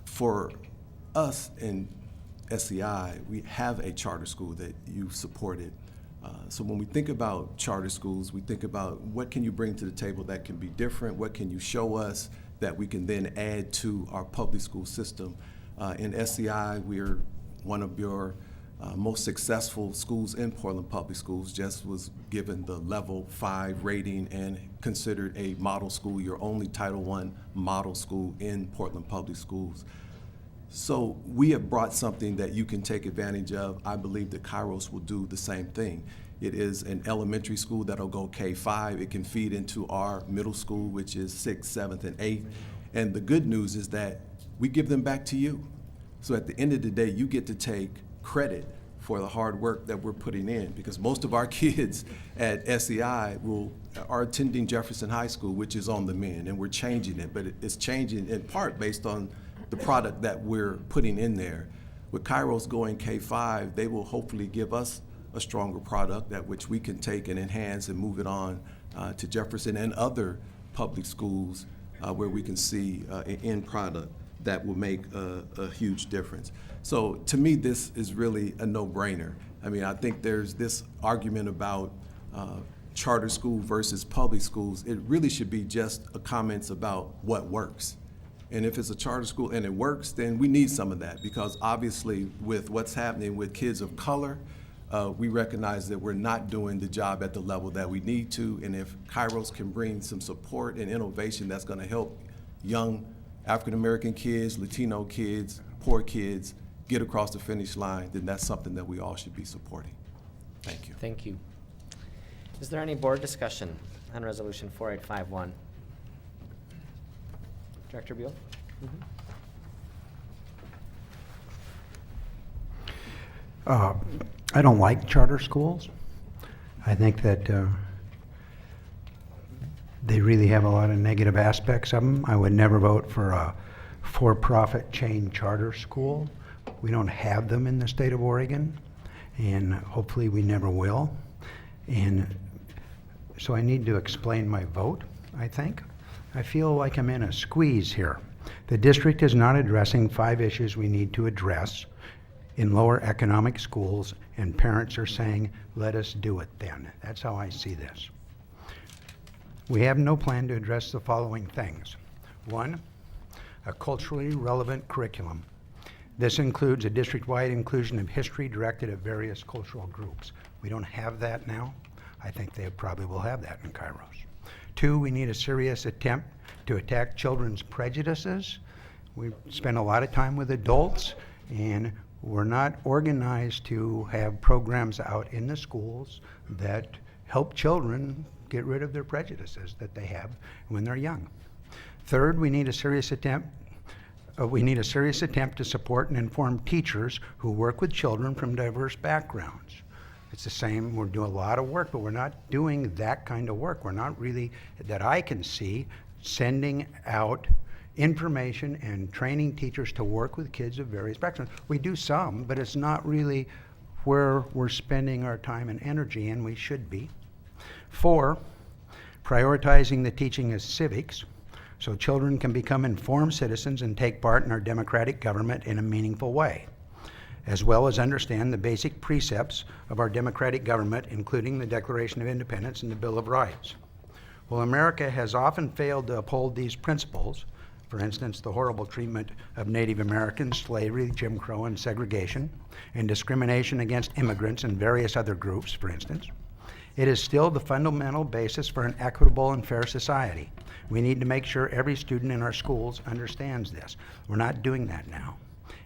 For us in SEI, we have a charter school that you've supported. So when we think about charter schools, we think about what can you bring to the table that can be different, what can you show us that we can then add to our public school system. In SEI, we're one of your most successful schools in Portland Public Schools, just was given the level 5 rating and considered a model school, your only Title I model school in Portland Public Schools. So we have brought something that you can take advantage of. I believe that Kairos will do the same thing. It is an elementary school that'll go K-5. It can feed into our middle school, which is 6th, 7th, and 8th. And the good news is that we give them back to you. So at the end of the day, you get to take credit for the hard work that we're putting in, because most of our kids at SEI are attending Jefferson High School, which is on the mend, and we're changing it, but it's changing in part based on the product that we're putting in there. With Kairos going K-5, they will hopefully give us a stronger product that which we can take and enhance and move it on to Jefferson and other public schools where we can see an end product that will make a huge difference. So to me, this is really a no-brainer. I mean, I think there's this argument about charter school versus public schools. It really should be just a comments about what works. And if it's a charter school and it works, then we need some of that, because obviously with what's happening with kids of color, we recognize that we're not doing the job at the level that we need to. And if Kairos can bring some support and innovation that's going to help young African-American kids, Latino kids, poor kids get across the finish line, then that's something that we all should be supporting. Thank you. Thank you. Is there any board discussion on Resolution 4851? Director Buell? I don't like charter schools. I think that they really have a lot of negative aspects of them. I would never vote for a for-profit chain charter school We don't have them in the state of Oregon, and hopefully we never will. And so I need to explain my vote, I think. I feel like I'm in a squeeze here. The district is not addressing 5 issues we need to address in lower economic schools, and parents are saying, let us do it then. That's how I see this. We have no plan to address the following things. 1, a culturally relevant curriculum. This includes a district-wide inclusion of history directed at various cultural groups. We don't have that now. I think they probably will have that in Kairos. 2, we need a serious attempt to attack children's prejudices. We spend a lot of time with adults, and we're not organized to have programs out in the schools that help children get rid of their prejudices that they have when they're young. 3rd, we need a serious attempt to support and inform teachers who work with children from diverse backgrounds. It's the same, we're doing a lot of work, but we're not doing that kind of work. We're not really, that I can see, sending out information and training teachers to work with kids of various backgrounds. We do some, but it's not really where we're spending our time and energy, and we should be. 4, prioritizing the teaching of civics so children can become informed citizens and take part in our democratic government in a meaningful way, as well as understand the basic precepts of our democratic government, including the Declaration of Independence and the Bill of Rights. Well, America has often failed to uphold these principles, for instance, the horrible treatment of Native Americans, slavery, Jim Crow, and segregation, and discrimination against immigrants and various other groups, for instance. It is still the fundamental basis for an equitable and fair society. We need to make sure every student in our schools understands this. We're not doing that now.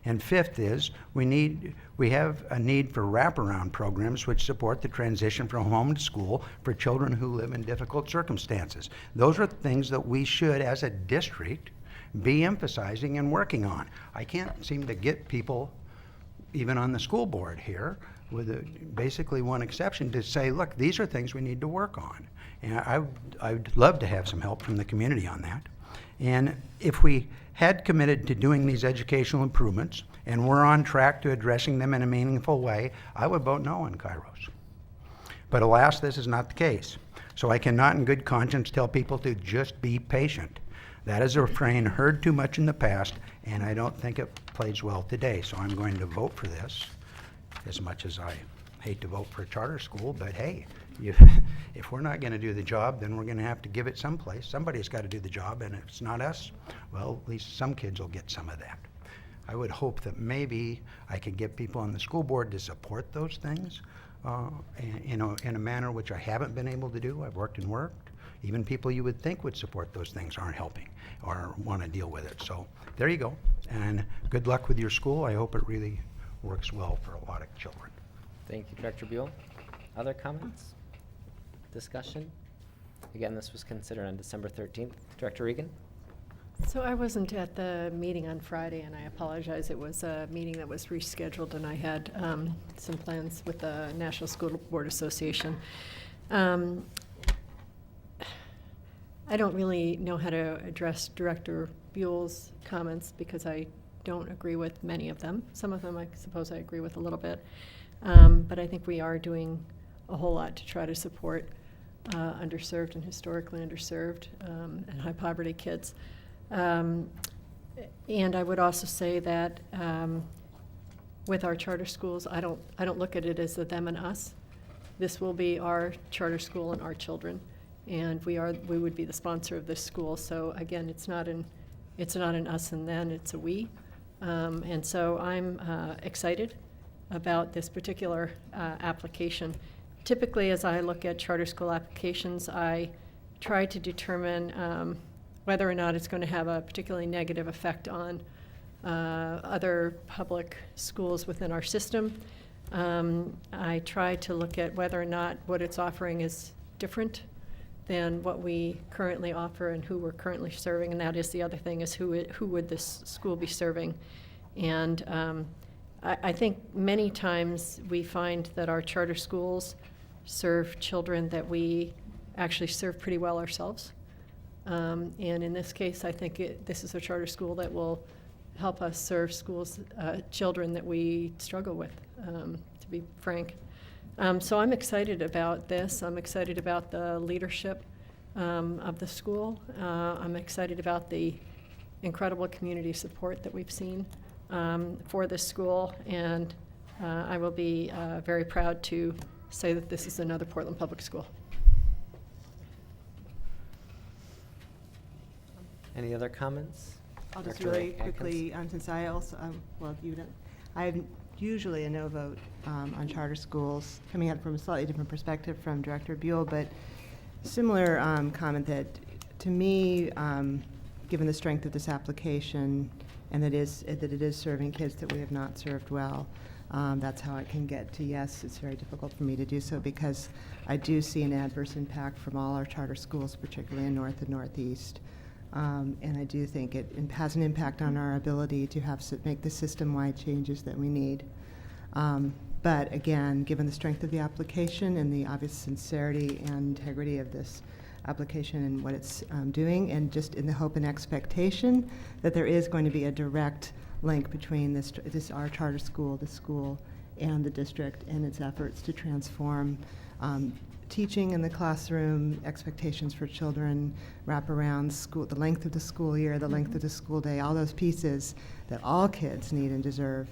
And 5th is we have a need for wraparound programs which support the transition from home to school for children who live in difficult circumstances. Those are things that we should, as a district, be emphasizing and working on. I can't seem to get people, even on the school board here, with basically one exception, to say, look, these are things we need to work on. And I'd love to have some help from the community on that. And if we had committed to doing these educational improvements and we're on track to addressing them in a meaningful way, I would vote no on Kairos. But alas, this is not the case. So I cannot in good conscience tell people to just be patient. That is a refrain heard too much in the past, and I don't think it plays well today. So I'm going to vote for this, as much as I hate to vote for a charter school, but hey, if we're not going to do the job, then we're going to have to give it someplace. Somebody's got to do the job, and if it's not us, well, at least some kids will get some of that. I would hope that maybe I could get people on the school board to support those things in a manner which I haven't been able to do. I've worked and worked. Even people you would think would support those things aren't helping or want to deal with it. So there you go. And good luck with your school. I hope it really works well for a lot of children. Thank you, Director Buell. Other comments? Discussion? Again, this was considered on December 13th. Director Regan? So I wasn't at the meeting on Friday, and I apologize. It was a meeting that was rescheduled, and I had some plans with the National School Board Association. I don't really know how to address Director Buell's comments because I don't agree with many of them. Some of them I suppose I agree with a little bit. But I think we are doing a whole lot to try to support underserved and historically underserved and high poverty kids. And I would also say that with our charter schools, I don't look at it as a them and us. This will be our charter school and our children, and we would be the sponsor of this school. So again, it's not an us and them, it's a we. And so I'm excited about this particular application. Typically, as I look at charter school applications, I try to determine whether or not it's going to have a particularly negative effect on other public schools within our system. I try to look at whether or not what it's offering is different than what we currently offer and who we're currently serving, and that is the other thing, is who would this school be serving. And I think many times we find that our charter schools serve children that we actually serve pretty well ourselves. And in this case, I think this is a charter school that will help us serve schools, children that we struggle with, to be frank. So I'm excited about this. I'm excited about the leadership of the school. I'm excited about the incredible community support that we've seen for this school, and I will be very proud to say that this is another Portland Public School. Any other comments? I'll just Dr. really Atkins? quickly, since I also, I'm usually a no vote on charter schools, coming at it from a slightly different perspective from Director Buell, but similar comment that, to me, given the strength of this application and that it is serving kids that we have not served well, that's how I can get to yes. It's very difficult for me to do so because I do see an adverse impact from all our charter schools, particularly in North and Northeast. And I do think it has an impact on our ability to make the system-wide changes that we need. But again, given the strength of the application and the obvious sincerity and integrity of this application and what it's doing, and just in the hope and expectation that there is going to be a direct link between our charter school, the school, and the district and its efforts to transform teaching in the classroom, expectations for children, wraparound school, the length of the school year, the length of the school day, all those pieces that all kids need and deserve.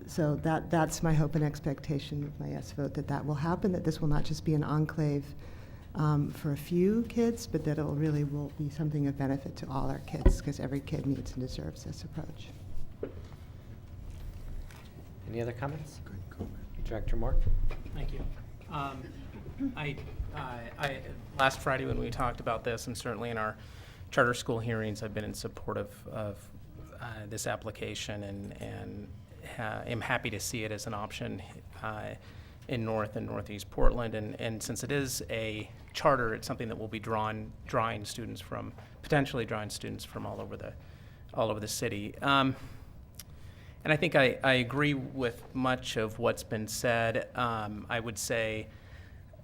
So that's my hope and expectation with my yes vote, that will happen, that this will not just be an enclave for a few kids, but that it will be something of benefit to all our kids, because every kid needs and deserves this approach. Any other comments? Director Moore? Thank you. I last Friday when we talked about this, and certainly in our charter school hearings, I've been in support of this application, and am happy to see it as an option in North and Northeast Portland. And since it is a charter, it's something that will be potentially drawing students from all over the city. And I think I agree with much of what's been said. I would say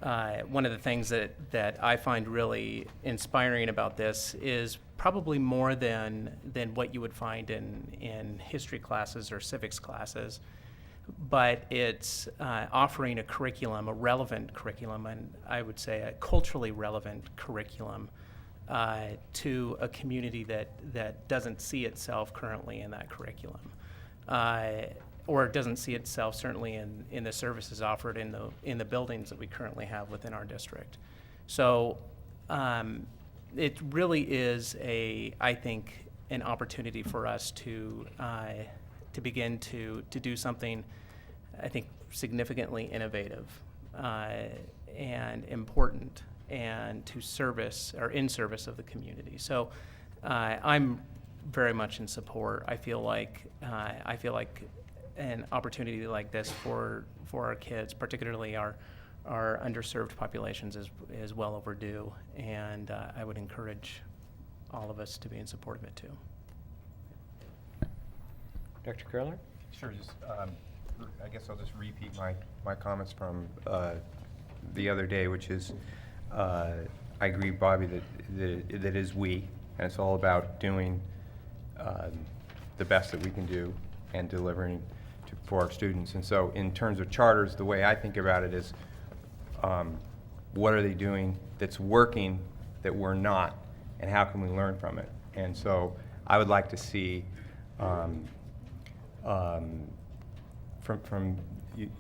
one of the things that I find really inspiring about this is probably more than what you would find in history classes or civics classes, but it's offering a curriculum, a relevant curriculum, and I would say a culturally relevant curriculum to a community that doesn't see itself currently in that curriculum. Or doesn't see itself certainly in the services offered in the buildings that we currently have within our district. So it really is I think, an opportunity for us to begin to do something, I think, significantly innovative and important, and in service of the community. So I'm very much in support. I feel like an opportunity like this for our kids, particularly our underserved populations, is well overdue, and I would encourage all of us to be in support of it too. Dr. Curler? Sure. Just I guess I'll just repeat my comments from the other day, which is I agree, Bobby, that it is we, and it's all about doing the best that we can do and delivering for our students. And so in terms of charters, the way I think about it is what are they doing that's working that we're not, and how can we learn from it? And so I would like to see from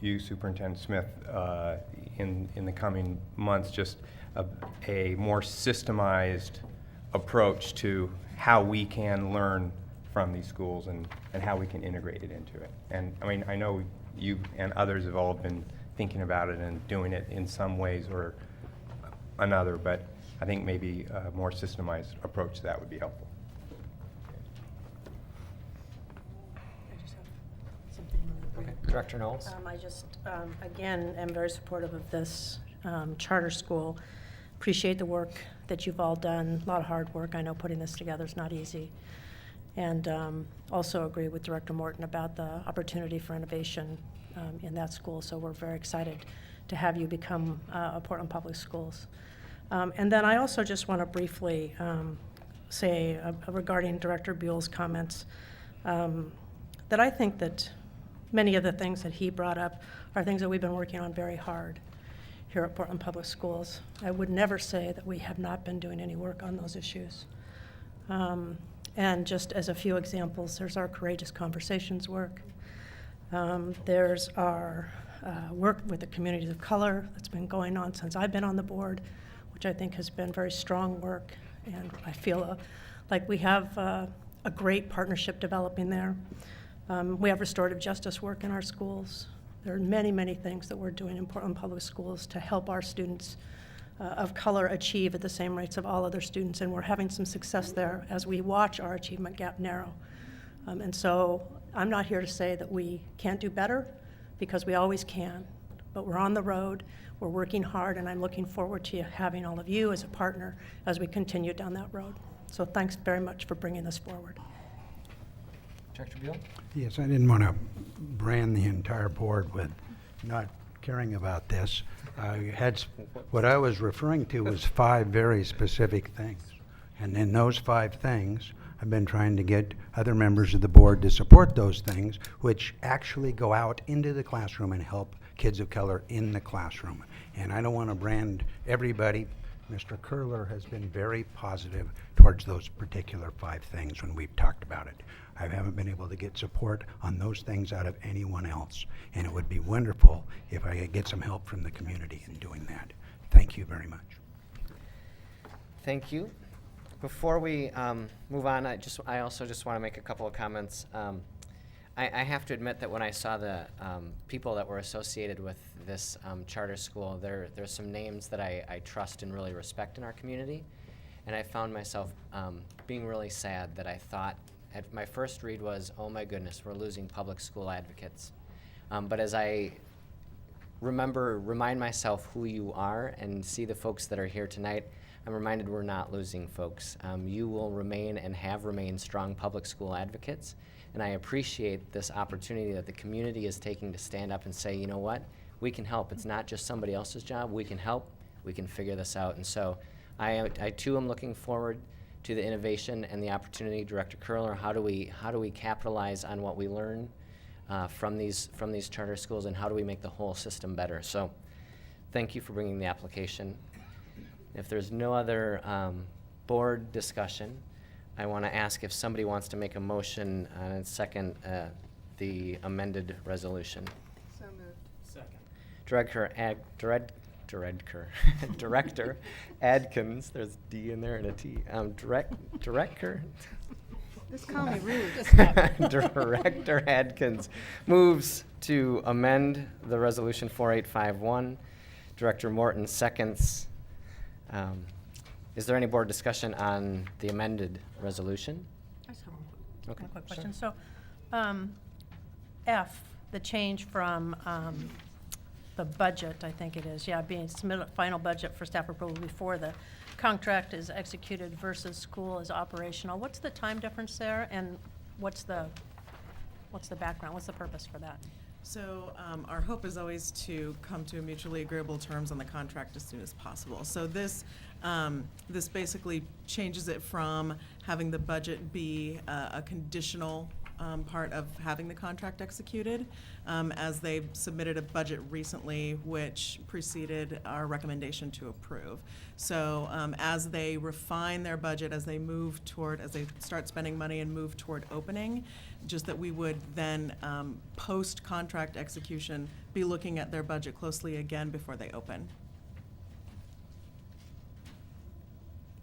you, Superintendent Smith, in the coming months, just a more systemized approach to how we can learn from these schools and how we can integrate it into it. And I mean, I know you and others have all been thinking about it and doing it in some ways or another, but I think maybe a more systemized approach to that would be helpful. Okay. Director Knowles? I just, again, am very supportive of this charter school. Appreciate the work that you've all done. A lot of hard work. I know putting this together is not easy. And also agree with Director Morton about the opportunity for innovation in that school. So we're very excited to have you become a Portland Public Schools. And then I also just want to briefly say regarding Director Buell's comments that I think that many of the things that he brought up are things that we've been working on very hard here at Portland Public Schools. I would never say that we have not been doing any work on those issues. And just as a few examples, there's our Courageous Conversations work. There's our work with the communities of color that's been going on since I've been on the board, which I think has been very strong work. And I feel like we have a great partnership developing there. We have restorative justice work in our schools. There are many, many things that we're doing in Portland Public Schools to help our students of color achieve at the same rates of all other students, and we're having some success there as we watch our achievement gap narrow. And so I'm not here to say that we can't do better, because we always can, but we're on the road, we're working hard, and I'm looking forward to having all of you as a partner as we continue down that road. So thanks very much for bringing this forward. Director Buell? Yes, I didn't want to brand the entire board with not caring about this. What I was referring to was 5 very specific things. And in those 5 things, I've been trying to get other members of the board to support those things, which actually go out into the classroom and help kids of color in the classroom. And I don't want to brand everybody. Mr. Curler has been very positive towards those particular 5 things when we've talked about it. I haven't been able to get support on those things out of anyone else, and it would be wonderful if I could get some help from the community in doing that. Thank you very much. Thank you. Before we move on, I also just want to make a couple of comments. I have to admit that when I saw the people that were associated with this charter school, there's some names that I trust and really respect in our community, and I found myself being really sad that I thought, my first read was, oh my goodness, we're losing public school advocates. But as I remind myself who you are and see the folks that are here tonight, I'm reminded we're not losing folks. You will remain and have remained strong public school advocates, and I appreciate this opportunity that the community is taking to stand up and say, you know what, we can help. It's not just somebody else's job. We can help. We can figure this out. And so I too am looking forward to the innovation and the opportunity. Director Curler, how do we capitalize on what we learn from these charter schools, and how do we make the whole system better? So thank you for bringing the application. If there's no other board discussion, I want to ask if somebody wants to make a motion and second the amended resolution. So moved. Second. Director Adkins, there's D in there and a T. Director. Just call me rude. Director Adkins moves to amend the resolution 4851. Director Morton seconds. Is there any board discussion on the amended resolution? I just have Okay, one quick sure. question. So, F, the change from the budget, I think it is, being submitted final budget for staff approval before the contract is executed versus school is operational. What's the time difference there, and what's the background? What's the purpose for that? So our hope is always to come to mutually agreeable terms on the contract as soon as possible. So this basically changes it from having the budget be a conditional part of having the contract executed, as they submitted a budget recently which preceded our recommendation to approve. So as they refine their budget, as they start spending money and move toward opening, just that we would then, post-contract execution, be looking at their budget closely again before they open.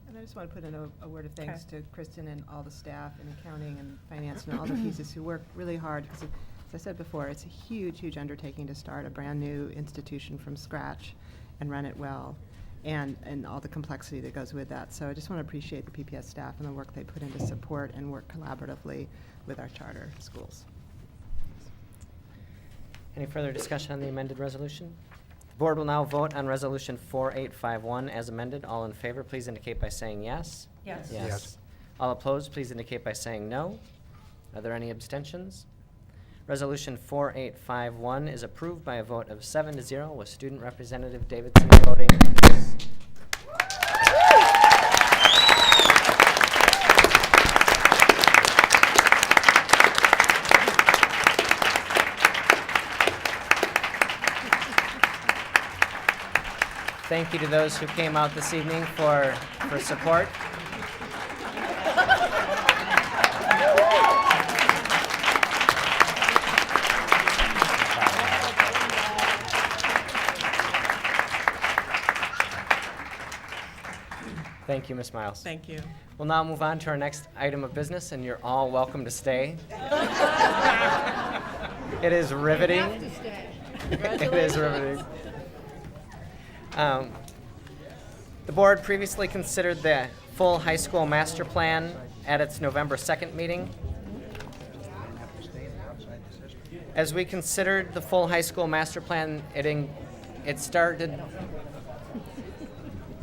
And I just want to put in a word of thanks to Kristen and all the staff in accounting and finance and all the pieces who work really hard, because as I said before, it's a huge, huge undertaking to start a brand new institution from scratch and run it well, and all the complexity that goes with that. So I just want to appreciate the PPS staff and the work they put into support and work collaboratively with our charter schools. Any further discussion on the amended resolution? The board will now vote on resolution 4851 as amended. All in favor, please indicate by saying yes. Yes. Yes. All opposed, please indicate by saying no. Are there any abstentions? Resolution 4851 is approved by a vote of 7-0 with Student Representative Davidson voting. Thank you to those who came out this evening for support. Thank you, Ms. Miles. Thank you. We'll now move on to our next item of business, and you're all welcome to stay. It is riveting. It is riveting. The board previously considered the full high school master plan at its November 2nd meeting. As we considered the full high school master plan, it started.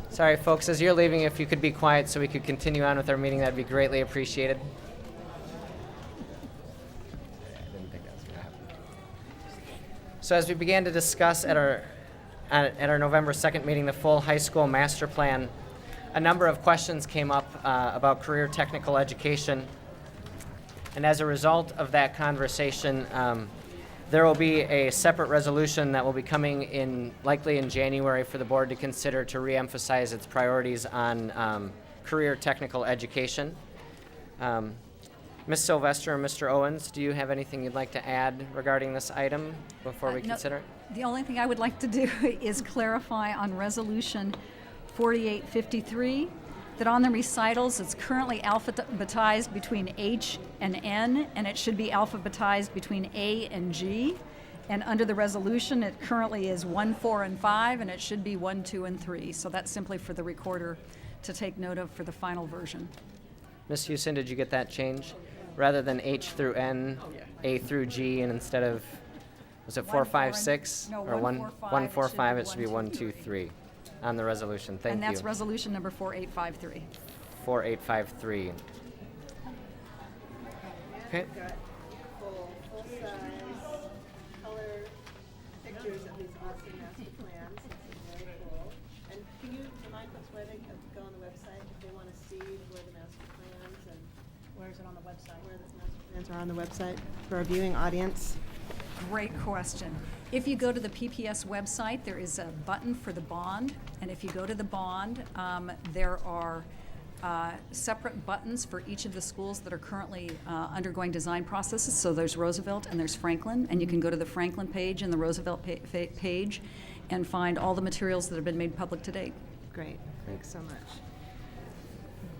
Sorry, folks, as you're leaving, if you could be quiet so we could continue on with our meeting, that'd be greatly appreciated. So as we began to discuss at our November 2nd meeting, the full high school master plan, a number of questions came up about career technical education. And as a result of that conversation, there will be a separate resolution that will be coming likely in January for the board to consider to reemphasize its priorities on career technical education. Ms. Sylvester and Mr. Owens, do you have anything you'd like to add regarding this item before we consider it? The only thing I would like to do is clarify on Resolution 4853 that on the recitals, it's currently alphabetized between H and N, and it should be alphabetized between A and G. And under the resolution, it currently is 1, 4, and 5, and it should be 1, 2, and 3. So that's simply for the recorder to take note of for the final version. Ms. Houston, did you get that change? Rather than H through N, A through G, and instead of, was it 4, 5, 6? No, or 1, 4, 5. 1, 4, 5, it should be 1, 2, 3 on the resolution. Thank you. And that's resolution number 4853. 4853. Okay. We've got full-size color pictures of these awesome master plans. It's very cool. And can you remind us where they can go on the website if they want to see where the master plans and Where is it on the website? where the master plans are on the website for our viewing audience? Great question. If you go to the PPS website, there is a button for the bond, and if you go to the bond, there are separate buttons for each of the schools that are currently undergoing design processes. So there's Roosevelt and there's Franklin, and you can go to the Franklin page and the Roosevelt page and find all the materials that have been made public to date. Great. Thanks so much.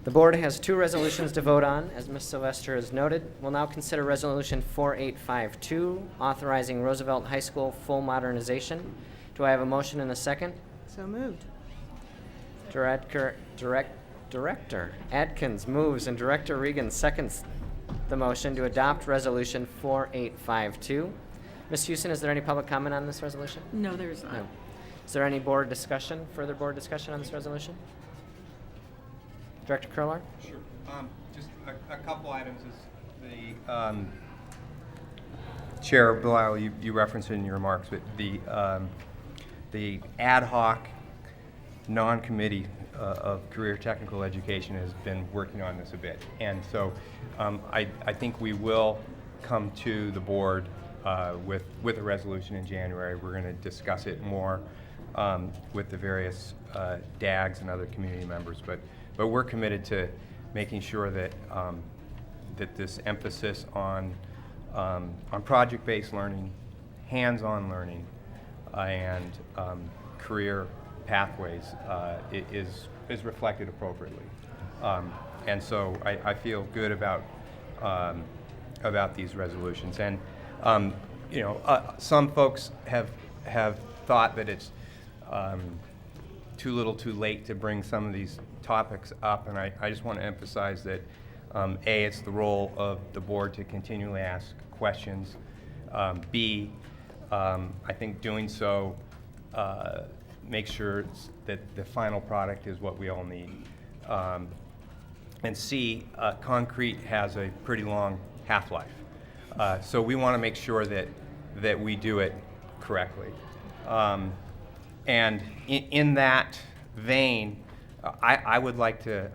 The board has 2 resolutions to vote on, as Ms. Sylvester has noted. We'll now consider Resolution 4852, authorizing Roosevelt High School full modernization. Do I have a motion and a second? So moved. Director Atkins moves and Director Regan seconds the motion to adopt Resolution 4852. Ms. Houston, is there any public comment on this resolution? No, there's not. No. Is there any board discussion, further board discussion on this resolution? Director Curlar? Sure. Just a couple items is the Chair Belial, you referenced it in your remarks, but the ad hoc non-committee of career technical education has been working on this a bit, and so I think we will come to the board with a resolution in January. We're going to discuss it more with the various DAGs and other community members, but we're committed to making sure that that this emphasis on project-based learning, hands-on learning, and career pathways is reflected appropriately. And so I feel good about these resolutions. And some folks have thought that it's too little too late to bring some of these topics up, and I just want to emphasize that A, it's the role of the board to continually ask questions. B, I think doing so make sure that the final product is what we all need. And C, concrete has a pretty long half-life. So we want to make sure that we do it correctly. And in that vein, I would like to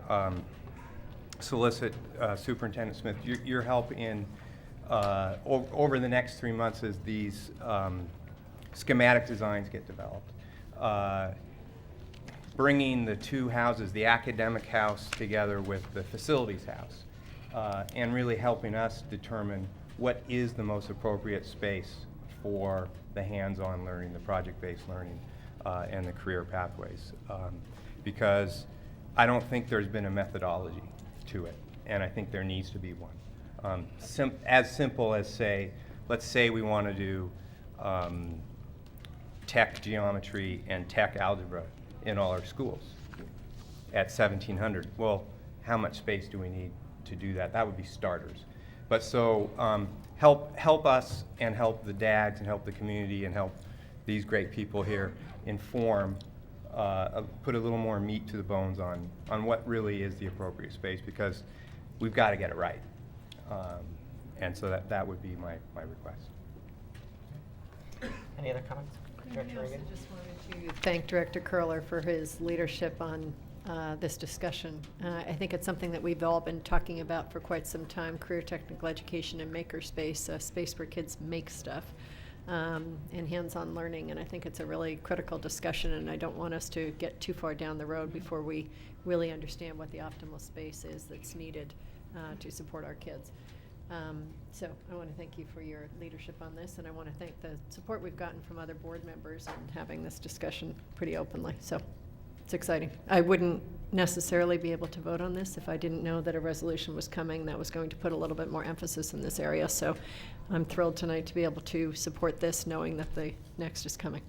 solicit Superintendent Smith your help in over the next 3 months as these schematic designs get developed. bringing the two houses, the academic house together with the facilities house, and really helping us determine what is the most appropriate space for the hands-on learning, the project-based learning, and the career pathways. Because I don't think there's been a methodology to it, and I think there needs to be one. As simple as let's say we want to do tech geometry and tech algebra in all our schools at 1,700. Well, how much space do we need to do that? That would be starters. But so help us and help the DAGs and help the community and help these great people here inform, put a little more meat to the bones on what really is the appropriate space, because we've got to get it right. And so that would be my request. Any other comments? Director Regan? I just wanted to thank Director Curler for his leadership on this discussion. I think it's something that we've all been talking about for quite some time, career technical education and makerspace, a space where kids make stuff, and hands-on learning. And I think it's a really critical discussion, and I don't want us to get too far down the road before we really understand what the optimal space is that's needed to support our kids. So I want to thank you for your leadership on this, and I want to thank the support we've gotten from other board members and having this discussion pretty openly. So it's exciting. I wouldn't necessarily be able to vote on this if I didn't know that a resolution was coming that was going to put a little bit more emphasis in this area. So I'm thrilled tonight to be able to support this, knowing that the next is coming.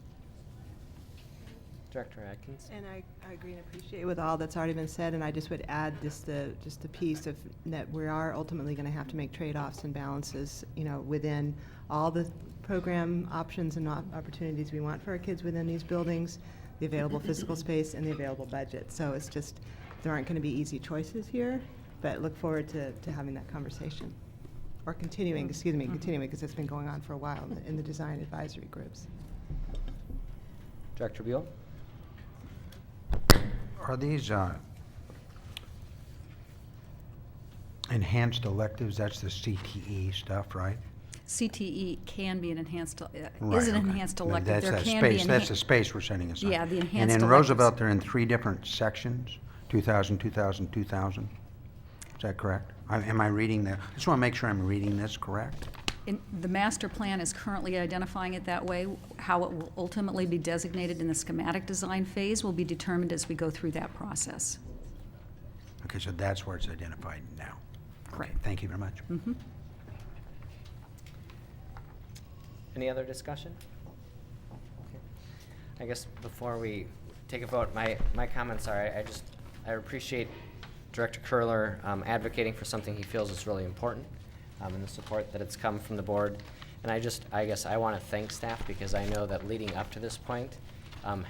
Director Atkins? And I agree and appreciate with all that's already been said, and I just would add just a piece of that we are ultimately going to have to make trade-offs and balances, within all the program options and opportunities we want for our kids within these buildings, the available physical space and the available budget. So it's just, there aren't going to be easy choices here, but look forward to having that conversation. Or continuing because it's been going on for a while in the design advisory groups. Director Buell? Are these enhanced electives? That's the CTE stuff, right? CTE can be an enhanced, Right, is an okay. enhanced No, elective. That's There that can space. be That's the space we're setting aside. Yeah, the enhanced And in electives. Roosevelt, they're in 3 different sections, 2000, 2000, 2000. Is that correct? Am I reading that? I just want to make sure I'm reading this correct. The master plan is currently identifying it that way. How it will ultimately be designated in the schematic design phase will be determined as we go through that process. Okay, so that's where it's identified now. Correct. Okay, thank you very much. Mm-hmm. Any other discussion? Okay. I guess before we take a vote, my comments are, I appreciate Director Curler advocating for something he feels is really important, and the support that it's come from the board. And I guess I want to thank staff, because I know that leading up to this point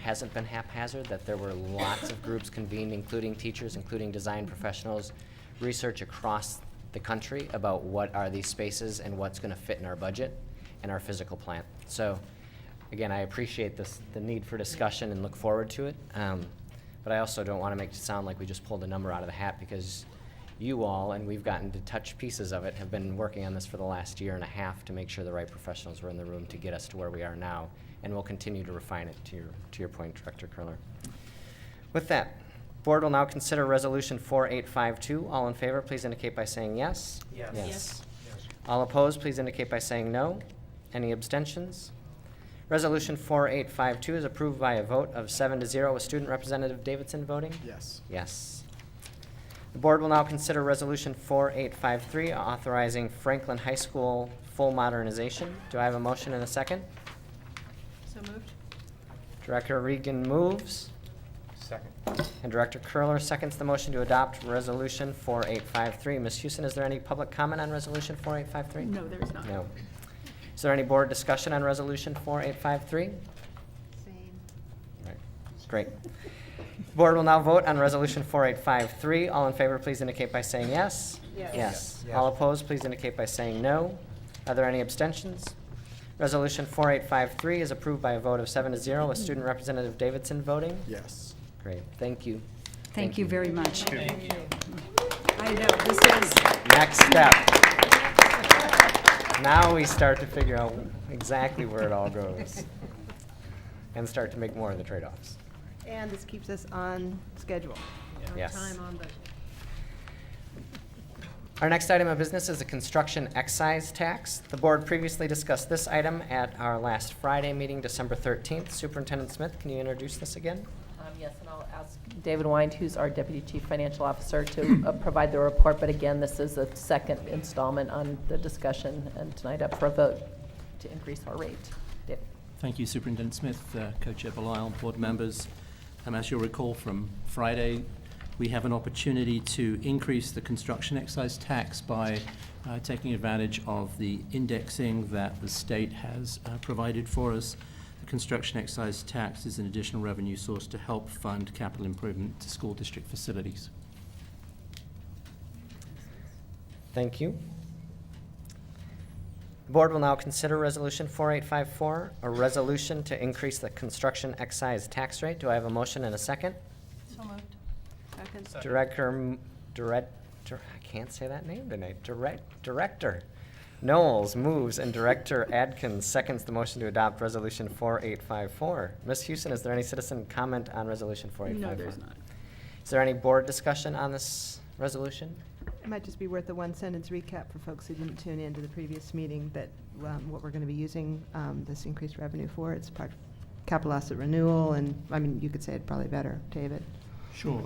hasn't been haphazard, that there were lots of groups convened, including teachers, including design professionals, research across the country about what are these spaces and what's going to fit in our budget and our physical plan. So again, I appreciate the need for discussion and look forward to it. But I also don't want to make it sound like we just pulled a number out of the hat, because you all, and we've gotten to touch pieces of it, have been working on this for the last year and a half to make sure the right professionals were in the room to get us to where we are now, and we'll continue to refine it, to your point, Director Curler. With that, board will now consider Resolution 4852. All in favor, please indicate by saying yes. Yes. Yes. All opposed, please indicate by saying no. Any abstentions? Resolution 4852 is approved by a vote of 7-0 with Student Representative Davidson voting. Yes. Yes. The board will now consider Resolution 4853, authorizing Franklin High School full modernization. Do I have a motion and a second? So moved. Director Regan moves, Second. and Director Curler seconds the motion to adopt Resolution 4853. Ms. Houston, is there any public comment on Resolution 4853? No, there's not. No. Is there any board discussion on Resolution 4853? Same. Right. Great. Board will now vote on Resolution 4853. All in favor, please indicate by saying yes. Yes. Yes. Yes. All opposed, please indicate by saying no. Are there any abstentions? Resolution 4853 is approved by a vote of 7-0 with Student Representative Davidson voting. Yes. Great. Thank you. Thank you very much. Thank you. I know, this is. Next step. Now we start to figure out exactly where it all goes and start to make more of the trade-offs. And this keeps us on schedule. Yes. Time on budget. Our next item of business is a construction excise tax. The board previously discussed this item at our last Friday meeting, December 13th. Superintendent Smith, can you introduce this again? Yes, and I'll ask David Wind, who's our Deputy Chief Financial Officer, to provide the report. But again, this is a second installment on the discussion and tonight up for a vote to increase our rate. David. Thank you, Superintendent Smith, Co-Chair Belisle, board members. As you'll recall from Friday, we have an opportunity to increase the construction excise tax by taking advantage of the indexing that the state has provided for us. The construction excise tax is an additional revenue source to help fund capital improvement to school district facilities. Thank you. The board will now consider Resolution 4854, a resolution to increase the construction excise tax rate. Do I have a motion and a second? So moved. Director, I can't say that name tonight. Director Knowles moves and Director Adkins seconds the motion to adopt Resolution 4854. Ms. Houston, is there any citizen comment on Resolution 4854? No, there's not. Is there any board discussion on this resolution? It might just be worth a one-sentence recap for folks who didn't tune in to the previous meeting that what we're going to be using this increased revenue for. It's part of capital asset renewal, and I mean, you could say it probably better, David. Sure.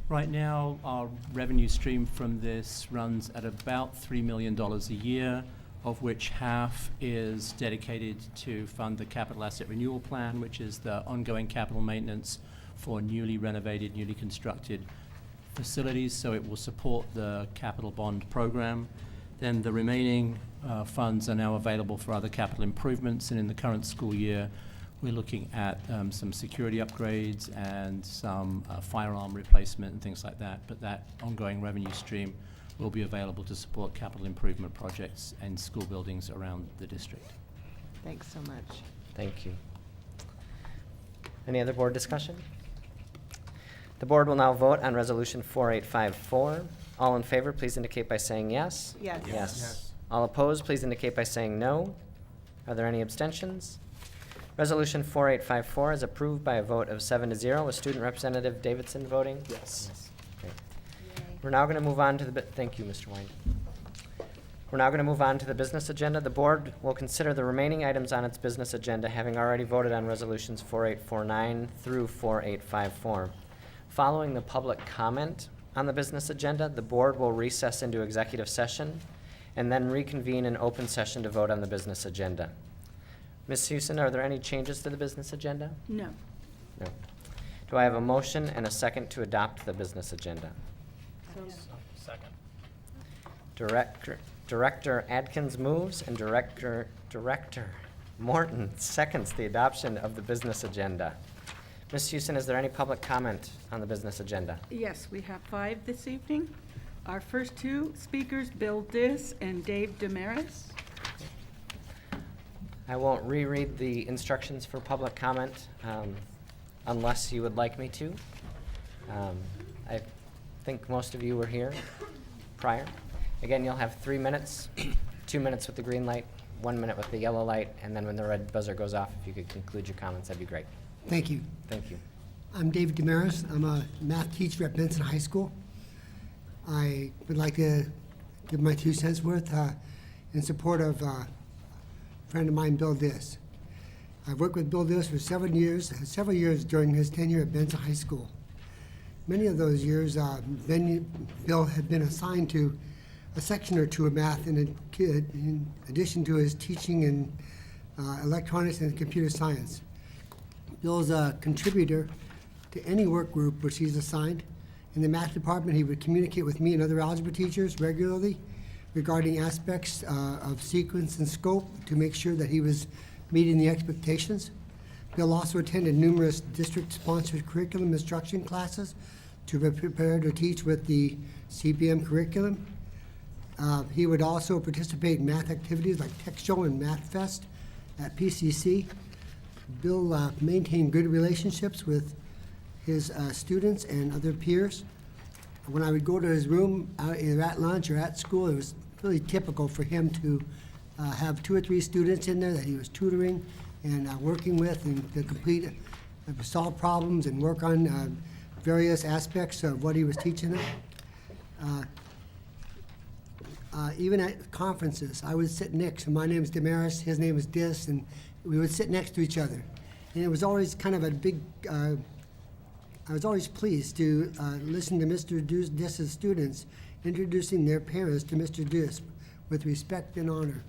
Right now, our revenue stream from this runs at about $3 million a year, of which half is dedicated to fund the capital asset renewal plan, which is the ongoing capital maintenance for newly renovated, newly constructed facilities, so it will support the capital bond program. Then the remaining funds are now available for other capital improvements, and in the current school year, we're looking at some security upgrades and some firearm replacement and things like that. But that ongoing revenue stream will be available to support capital improvement projects and school buildings around the district. Thanks so much. Thank you. Any other board discussion? The board will now vote on Resolution 4854. All in favor, please indicate by saying yes. Yes. Yes. All opposed, please indicate by saying no. Are there any abstentions? Resolution 4854 is approved by a vote of 7-0 with Student Representative Davidson voting. Yes. Great. We're now going to move on to the, thank you, Mr. Wine. We're now going to move on to the business agenda. The board will consider the remaining items on its business agenda, having already voted on resolutions 4849 through 4854. Following the public comment on the business agenda, the board will recess into executive session and then reconvene in open session to vote on the business agenda. Ms. Houston, are there any changes to the business agenda? No. No. Do I have a motion and a second to adopt the business agenda? Second. Director Adkins moves and Director Morton seconds the adoption of the business agenda. Ms. Houston, is there any public comment on the business agenda? Yes, we have 5 this evening. Our first 2 speakers, Bill Diss and Dave Damaris. I won't reread the instructions for public comment unless you would like me to. I think most of you were here prior. Again, you'll have 3 minutes, 2 minutes with the green light, 1 minute with the yellow light, and then when the red buzzer goes off, if you could conclude your comments, that'd be great. Thank you. Thank you. I'm David Damaris. I'm a math teacher at Benson High School. I would like to give my 2 cents worth in support of a friend of mine, Bill Diss. I've worked with Bill Diss for several years during his tenure at Benson High School. Many of those years, Bill had been assigned to a section or 2 of math in addition to his teaching in electronics and computer science. Bill's a contributor to any work group which he's assigned. In the math department, he would communicate with me and other algebra teachers regularly regarding aspects of sequence and scope to make sure that he was meeting the expectations. Bill also attended numerous district-sponsored curriculum instruction classes to be prepared to teach with the CBM curriculum. He would also participate in math activities like Tech Show and Math Fest at PCC. Bill maintained good relationships with his students and other peers. When I would go to his room, either at lunch or at school, it was really typical for him to have 2 or 3 students in there that he was tutoring and working with and to complete solve problems and work on various aspects of what he was teaching them. Even at conferences, I would sit next, and my name is Damaris, his name is Dis, and we would sit next to each other. And it was always kind of a big, I was always pleased to listen to Mr. Dis's students introducing their parents to Mr. Dis with respect and honor.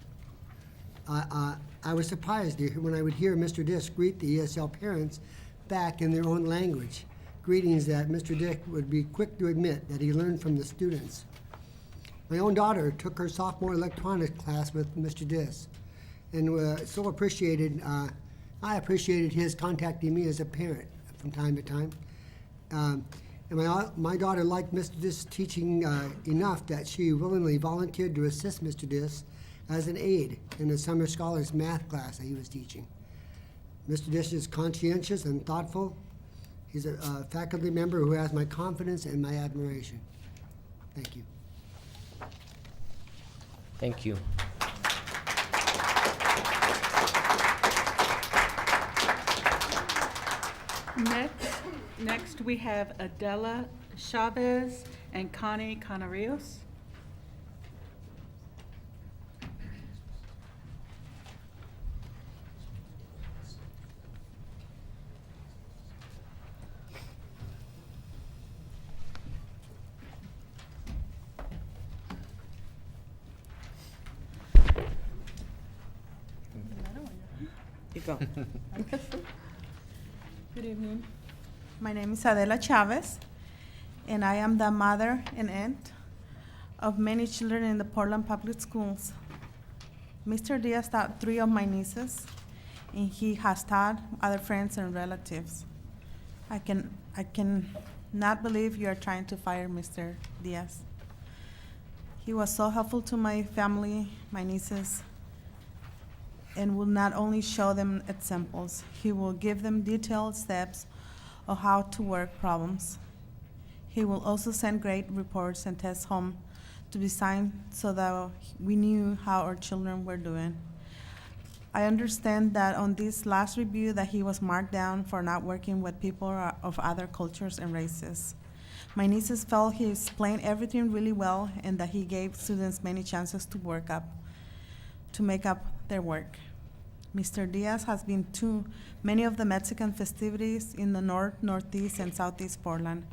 I was surprised when I would hear Mr. Dis greet the ESL parents back in their own language, greetings that Mr. Dis would be quick to admit that he learned from the students. My own daughter took her sophomore electronics class with Mr. Dis, and so appreciated, I appreciated his contacting me as a parent from time to time. And my daughter liked Mr. Dis' teaching enough that she willingly volunteered to assist Mr. Dis as an aide in the summer scholars math class that he was teaching. Mr. Dis is conscientious and thoughtful. He's a faculty member who has my confidence and my admiration. Thank you. Thank you. Next we have Adela Chavez and Connie Canarios. You go. Good evening. My name is Adela Chavez, and I am the mother and aunt of many children in the Portland Public Schools. Mr. Diaz taught 3 of my nieces, and he has taught other friends and relatives. I can not believe you are trying to fire Mr. Diaz. He was so helpful to my family, my nieces, and will not only show them examples, he will give them detailed steps of how to work problems. He will also send grade reports and tests home to be signed so that we knew how our children were doing. I understand that on this last review that he was marked down for not working with people of other cultures and races. My nieces felt he explained everything really well and that he gave students many chances to make up their work. Mr. Diaz has been to many of the Mexican festivities in the North, Northeast, and Southeast Portland.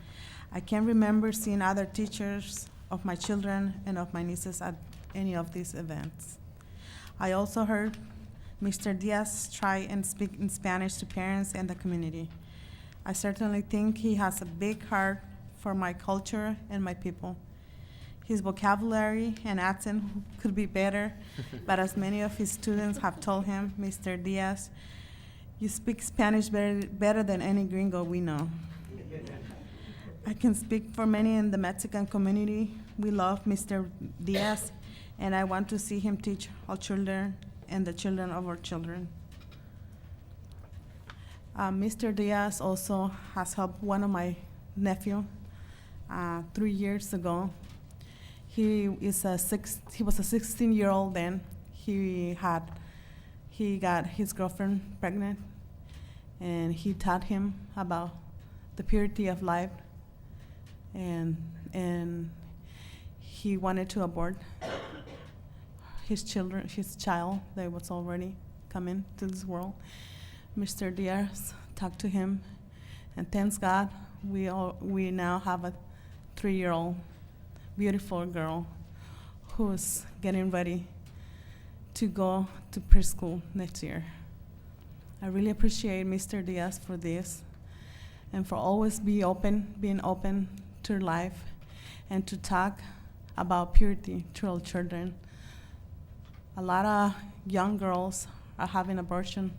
I can't remember seeing other teachers of my children and of my nieces at any of these events. I also heard Mr. Diaz try and speak in Spanish to parents and the community. I certainly think he has a big heart for my culture and my people. His vocabulary and accent could be better, but as many of his students have told him, Mr. Diaz, you speak Spanish better than any gringo we know. I can speak for many in the Mexican community. We love Mr. Diaz, and I want to see him teach our children and the children of our children. Mr. Diaz also has helped one of my nephew 3 years ago. He was a 16-year-old then. He got his girlfriend pregnant, and he taught him about the purity of life, and he wanted to abort his child that was already coming to this world. Mr. Diaz talked to him, and thanks God, we now have a 3-year-old beautiful girl who is getting ready to go to preschool next year. I really appreciate Mr. Diaz for this and for always being open to life and to talk about purity to our children. A lot of young girls are having abortion,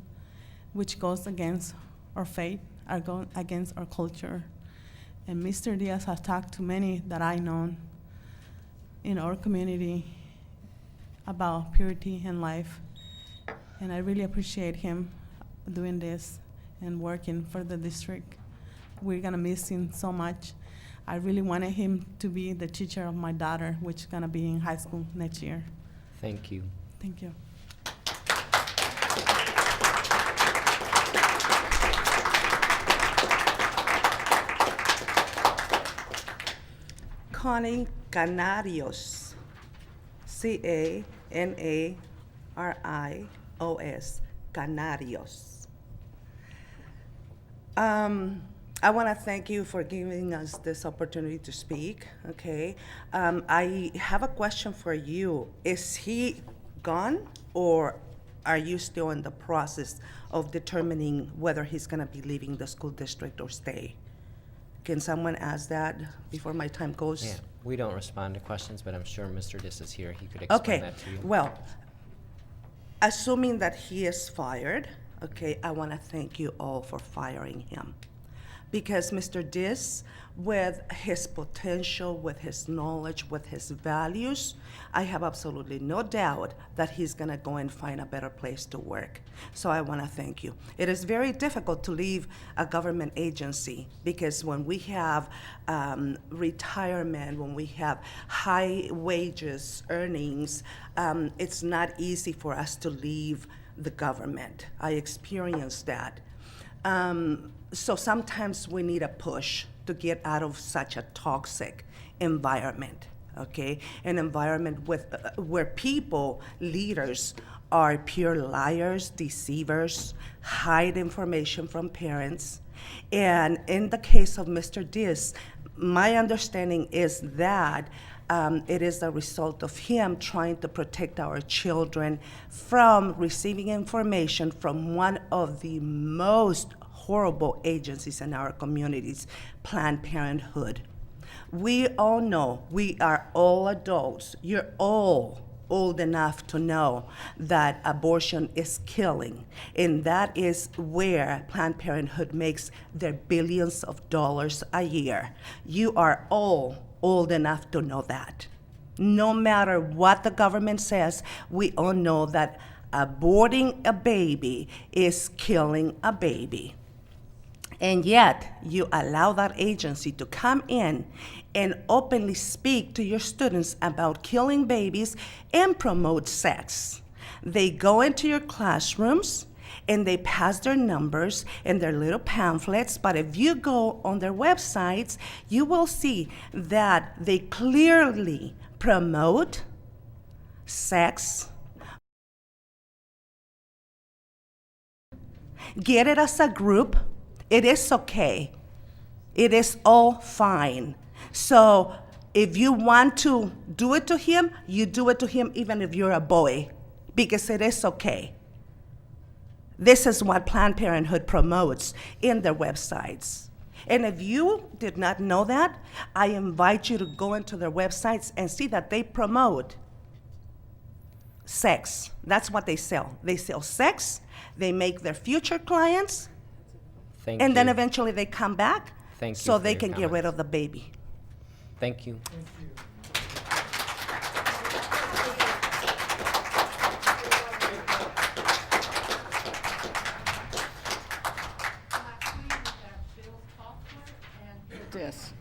which goes against our faith, against our culture. And Mr. Diaz has talked to many that I know in our community about purity and life. And I really appreciate him doing this and working for the district. We're gonna miss him so much. I really wanted him to be the teacher of my daughter, which is gonna be in high school next year. Thank you. Thank you. Connie Canarios, Canarios, Canarios. I want to thank you for giving us this opportunity to speak, okay? I have a question for you. Is he gone, or are you still in the process of determining whether he's going to be leaving the school district or stay? Can someone ask that before my time goes? Yeah, we don't respond to questions, but I'm sure Mr. Dis is here. He could explain Okay, that to you. well, assuming that he is fired, okay, I want to thank you all for firing him. Because Mr. Dis, with his potential, with his knowledge, with his values, I have absolutely no doubt that he's gonna go and find a better place to work. So I wanna thank you. It is very difficult to leave a government agency because when we have retirement, when we have high wages, earnings, it's not easy for us to leave the government. I experienced that. So sometimes we need a push to get out of such a toxic environment, okay? An environment with, where people, leaders, are pure liars, deceivers, hide information from parents. And in the case of Mr. Dis, my understanding is that it is the result of him trying to protect our children from receiving information from one of the most horrible agencies in our communities, Planned Parenthood. We all know, we are all adults. You're all old enough to know that abortion is killing. And that is where Planned Parenthood makes their billions of dollars a year. You are all old enough to know that. No matter what the government says, we all know that aborting a baby is killing a baby. And yet, you allow that agency to come in and openly speak to your students about killing babies and promote sex. They go into your classrooms and they pass their numbers and their little pamphlets, but if you go on their websites, you will see that they clearly promote sex. Get it as a group. It is okay. It is all fine. So if you want to do it to him, you do it to him even if you're a boy, because it is okay. This is what Planned Parenthood promotes in their websites. And if you did not know that, I invite you to go into their websites and see that they promote sex. That's what they sell. They sell sex, they make their future clients, Thank and you. then eventually they come back Thank you so for they your can get rid comments. of the baby. Thank you. Dis.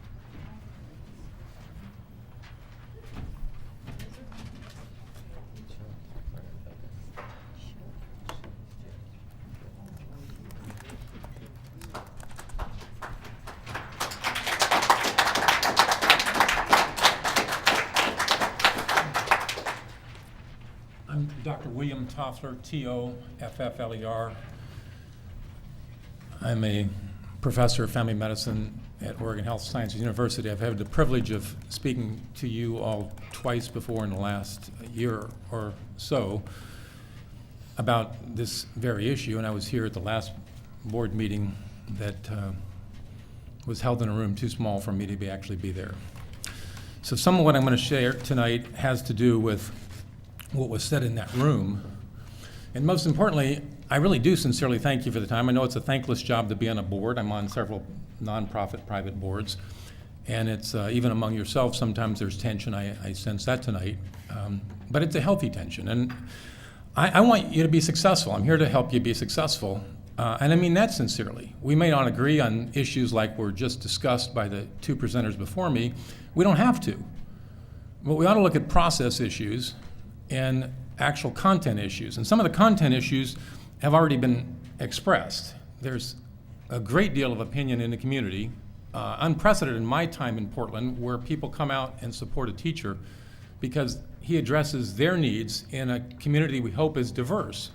I'm Dr. William Toffler, T-O-F-F-L-E-R. I'm a professor of family medicine at Oregon Health Sciences University. I've had the privilege of speaking to you all twice before in the last year or so about this very issue, and I was here at the last board meeting that was held in a room too small for me to actually be there. So some of what I'm going to share tonight has to do with what was said in that room. And most importantly, I really do sincerely thank you for the time. I know it's a thankless job to be on a board. I'm on several nonprofit private boards. And it's even among yourselves, sometimes there's tension. I sense that tonight. But it's a healthy tension. And I want you to be successful. I'm here to help you be successful. And I mean that sincerely. We may not agree on issues like were just discussed by the two presenters before me. We don't have to. But we ought to look at process issues and actual content issues. And some of the content issues have already been expressed. There's a great deal of opinion in the community unprecedented in my time in Portland, where people come out and support a teacher because he addresses their needs in a community we hope is diverse,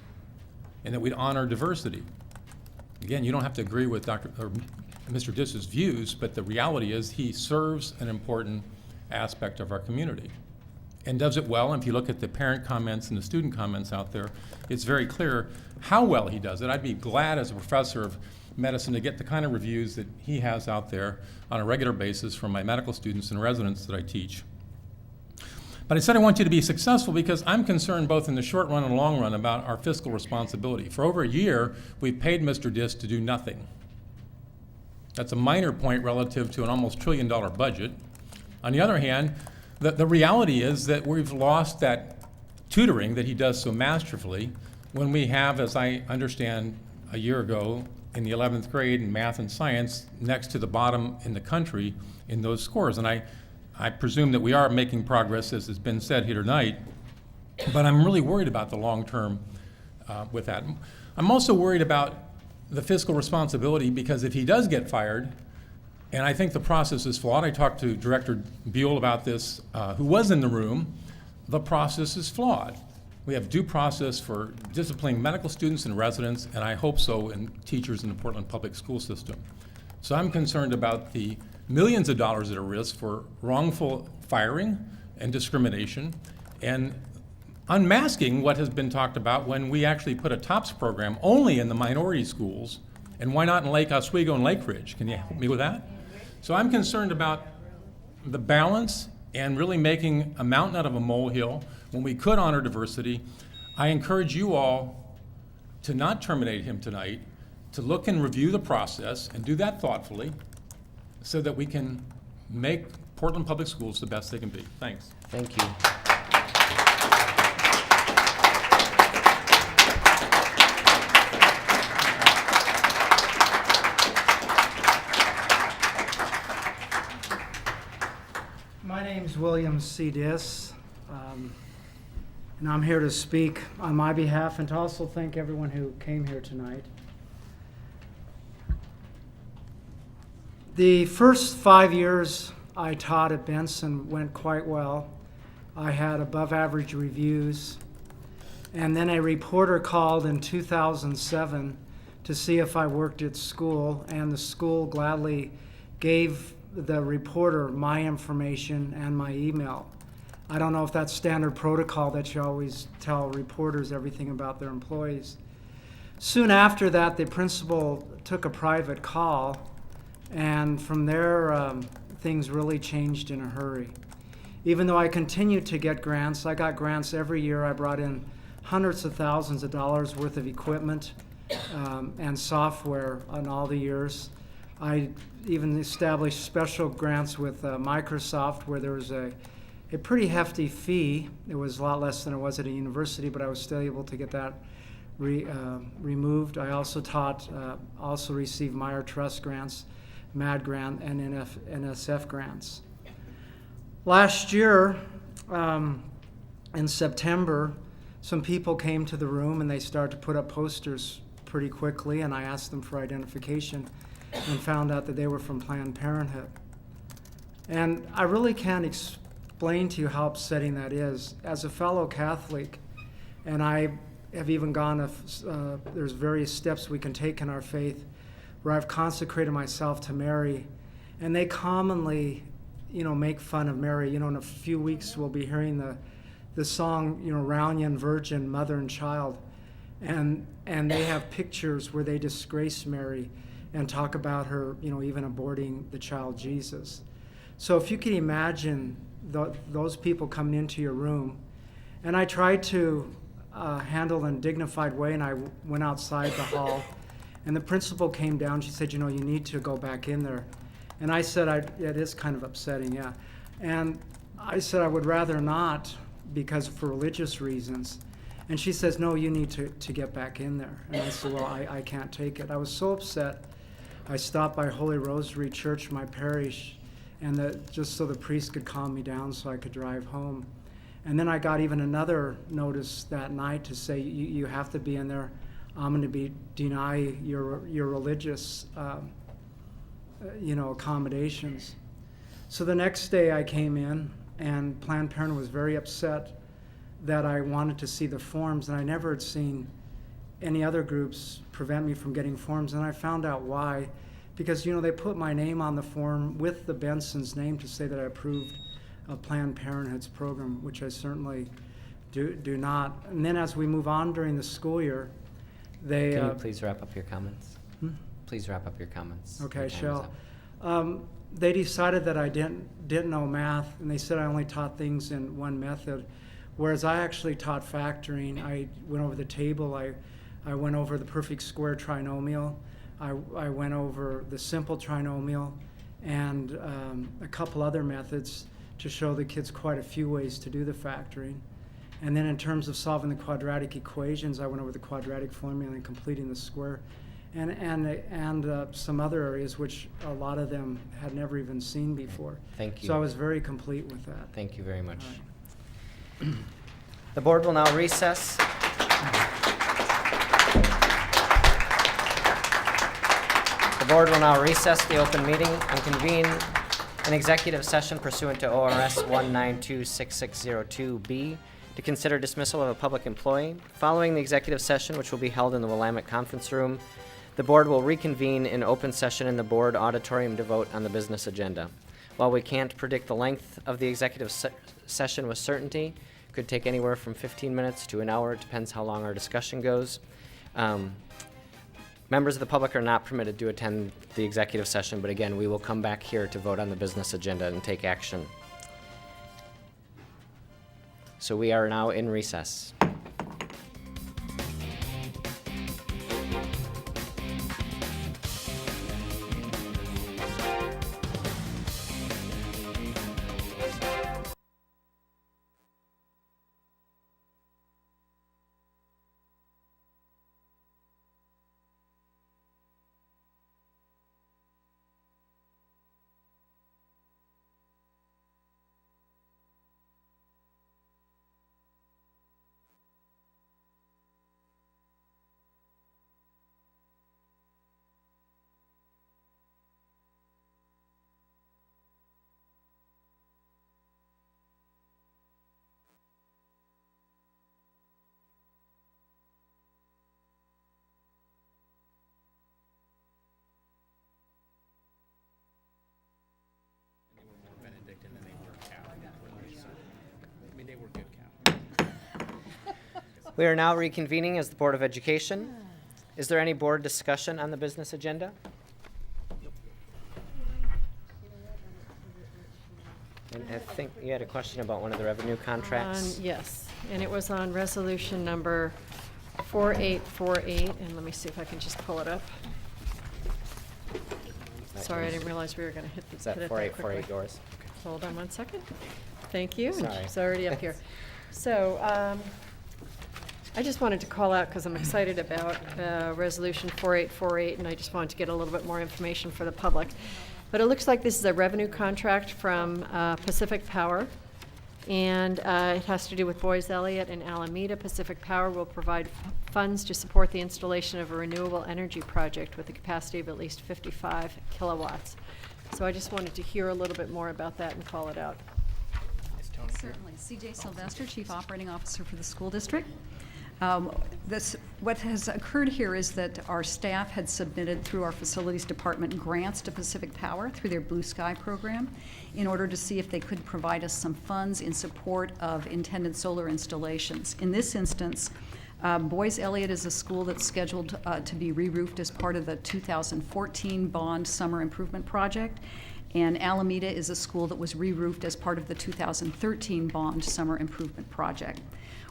and that we'd honor diversity. Again, you don't have to agree with Mr. Diss's views, but the reality is he serves an important aspect of our community and does it well. And if you look at the parent comments and the student comments out there, it's very clear how well he does it. I'd be glad as a professor of medicine to get the kind of reviews that he has out there on a regular basis from my medical students and residents that I teach. But I said I want you to be successful because I'm concerned both in the short run and long run about our fiscal responsibility. For over a year, we've paid Mr. Diss to do nothing. That's a minor point relative to an almost $1 trillion budget. On the other hand, the reality is that we've lost that tutoring that he does so masterfully when we have, as I understand, a year ago in the 11th grade in math and science next to the bottom in the country in those scores. And I presume that we are making progress, as has been said here tonight, but I'm really worried about the long term with that. I'm also worried about the fiscal responsibility because if he does get fired, and I think the process is flawed, I talked to Director Buell about this, who was in the room, the process is flawed. We have due process for disciplining medical students and residents, and I hope so in teachers in the Portland public school system. So I'm concerned about the millions of dollars at risk for wrongful firing and discrimination and unmasking what has been talked about when we actually put a TOPS program only in the minority schools, and why not in Lake Oswego and Lake Ridge? Can you help me with that? So I'm concerned about the balance and really making a mountain out of a molehill when we could honor diversity. I encourage you all to not terminate him tonight, to look and review the process and do that thoughtfully so that we can make Portland Public Schools the best they can be. Thanks. Thank you. My name's William C. Diss, and I'm here to speak on my behalf and to also thank everyone who came here tonight. The first 5 years I taught at Benson went quite well. I had above average reviews, and then a reporter called in 2007 to see if I worked at school, and the school gladly gave the reporter my information and my email. I don't know if that's standard protocol that you always tell reporters everything about their employees. Soon after that, the principal took a private call, and from there, things really changed in a hurry. Even though I continued to get grants, I got grants every year. I brought in hundreds of thousands of dollars worth of equipment and software on all the years. I even established special grants with Microsoft where there was a pretty hefty fee. It was a lot less than it was at a university, but I was still able to get that removed. I also also received Meyer Trust grants, MAD grant, and NSF grants. Last year, in September, some people came to the room and they started to put up posters pretty quickly, and I asked them for identification and found out that they were from Planned Parenthood. And I really can't explain to you how upsetting that is. As a fellow Catholic, and I have even gone, there's various steps we can take in our faith where I've consecrated myself to Mary, and they commonly, make fun of Mary. In a few weeks we'll be hearing the song, Round Virgin, Mother and Child, and they have pictures where they disgrace Mary and talk about her, even aborting the child Jesus. So if you can imagine those people coming into your room, and I tried to handle in a dignified way, and I went outside the hall, and the principal came down. She said, you need to go back in there. And I said, it is kind of upsetting, yeah. And I said, I would rather not, because for religious reasons. And she says, no, you need to get back in there. And I said, well, I can't take it. I was so upset. I stopped by Holy Rosary Church, my parish, and just so the priest could calm me down so I could drive home. And then I got even another notice that night to say, you have to be in there. I'm going to deny your religious accommodations. So the next day I came in, and Planned Parenthood was very upset that I wanted to see the forms, and I never had seen any other groups prevent me from getting forms, and I found out why. Because, they put my name on the form with the Benson's name to say that I approved of Planned Parenthood's program, which I certainly do not. And then as we move on during the school year, they... Can you please wrap up your comments? Hmm? Please wrap up your comments. Okay, Your time is Shell. up. They decided that I didn't know math, and they said I only taught things in one method, whereas I actually taught factoring. I went over the table. I went over the perfect square trinomial. I went over the simple trinomial and a couple other methods to show the kids quite a few ways to do the factoring. And then in terms of solving the quadratic equations, I went over the quadratic formula and completing the square. And some other areas which a lot of them had never even seen before. Thank you. So I was very complete with that. Thank you very much. All right. The board will now recess. The board will now recess the open meeting and convene an executive session pursuant to ORS 1926602B to consider dismissal of a public employee. Following the executive session, which will be held in the Willamette Conference Room, the board will reconvene in open session in the board auditorium to vote on the business agenda. While we can't predict the length of the executive session with certainty, could take anywhere from 15 minutes to an hour. It depends how long our discussion goes. Members of the public are not permitted to attend the executive session, but again, we will come back here to vote on the business agenda and take action. So we are now in recess. We are now reconvening as the Board of Education. Is there any board discussion on the business agenda? And I think you had a question about one of the revenue contracts. Yes, and it was on resolution number 4848, and let me see if I can just pull it up. Sorry, I didn't realize we were going to hit Is that 4848 yours? Hold on one second. Thank you. Sorry. It's already up here. So I just wanted to call out, because I'm excited about Resolution 4848, and I just wanted to get a little bit more information for the public. But it looks like this is a revenue contract from Pacific Power, and it has to do with Boys Elliott and Alameda. Pacific Power will provide funds to support the installation of a renewable energy project with a capacity of at least 55 kilowatts. So I just wanted to hear a little bit more about that and call it out. Certainly. C.J. Sylvester, Chief Operating Officer for the school district. What has occurred here is that our staff had submitted through our facilities department grants to Pacific Power through their Blue Sky program in order to see if they could provide us some funds in support of intended solar installations. In this instance, Boys Elliott is a school that's scheduled to be re-roofed as part of the 2014 Bond Summer Improvement Project. And Alameda is a school that was re-roofed as part of the 2013 Bond Summer Improvement Project.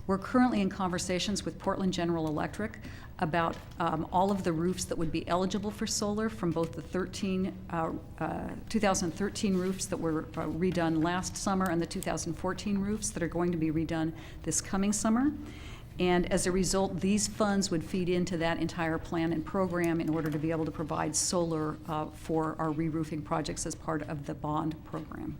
We're currently in conversations with Portland General Electric about all of the roofs that would be eligible for solar from both the 2013 roofs that were redone last summer and the 2014 roofs that are going to be redone this coming summer. And as a result, these funds would feed into that entire plan and program in order to be able to provide solar for our re-roofing projects as part of the bond program.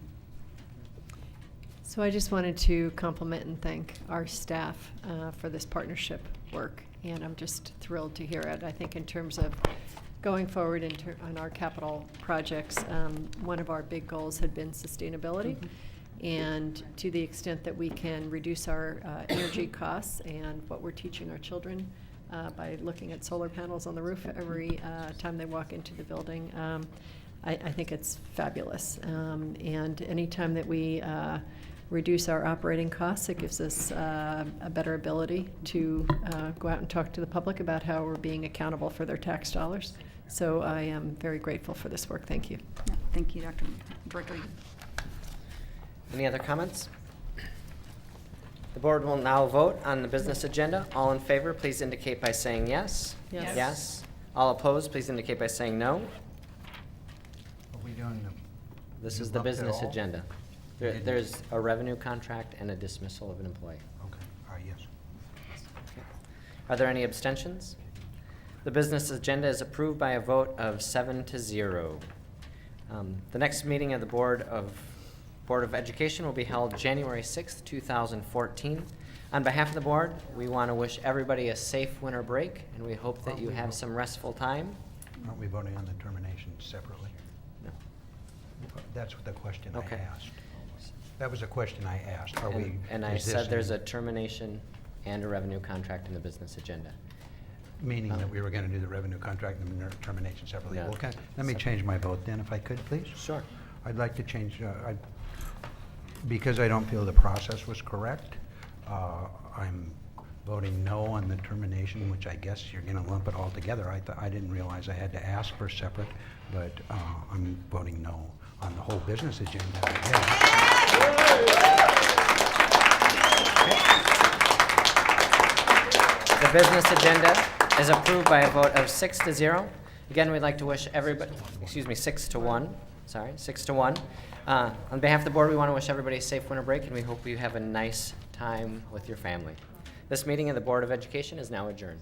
So I just wanted to compliment and thank our staff for this partnership work, and I'm just thrilled to hear it. I think in terms of going forward on our capital projects, one of our big goals had been sustainability. And to the extent that we can reduce our energy costs and what we're teaching our children by looking at solar panels on the roof every time they walk into the building, I think it's fabulous. And anytime that we reduce our operating costs, it gives us a better ability to go out and talk to the public about how we're being accountable for their tax dollars. So I am very grateful for this work. Thank you. Yeah, thank you, Director. Any other comments? The board will now vote on the business agenda. All in favor, please indicate by saying yes. Yes. Yes. All opposed, please indicate by saying no. Are we doing This you is the lumped it business all? agenda. There's a revenue contract and a dismissal of an employee. Okay, yes. Are there any abstentions? The business agenda is approved by a vote of 7-0. The next meeting of the Board of Education will be held January 6th, 2014. On behalf of the board, we want to wish everybody a safe winter break, and we hope that you have some restful time. Aren't we voting on the termination separately? No. That's the question I Okay. asked. That was a question I asked. Are we? And I is this said there's in- a termination and a revenue contract in the business agenda. Meaning that we were going to do the revenue contract and the termination separately. No. Okay, let me change my vote then, if I could, please. Sure. I'd like to change, because I don't feel the process was correct, I'm voting no on the termination, which I guess you're going to lump it all together. I didn't realize I had to ask for separate, but I'm voting no on the whole business agenda. The business agenda is approved by a vote of 6-0. Again, we'd like to wish everybody, 6-1, sorry, 6-1. On behalf of the board, we want to wish everybody a safe winter break, and we hope you have a nice time with your family. This meeting of the Board of Education is now adjourned.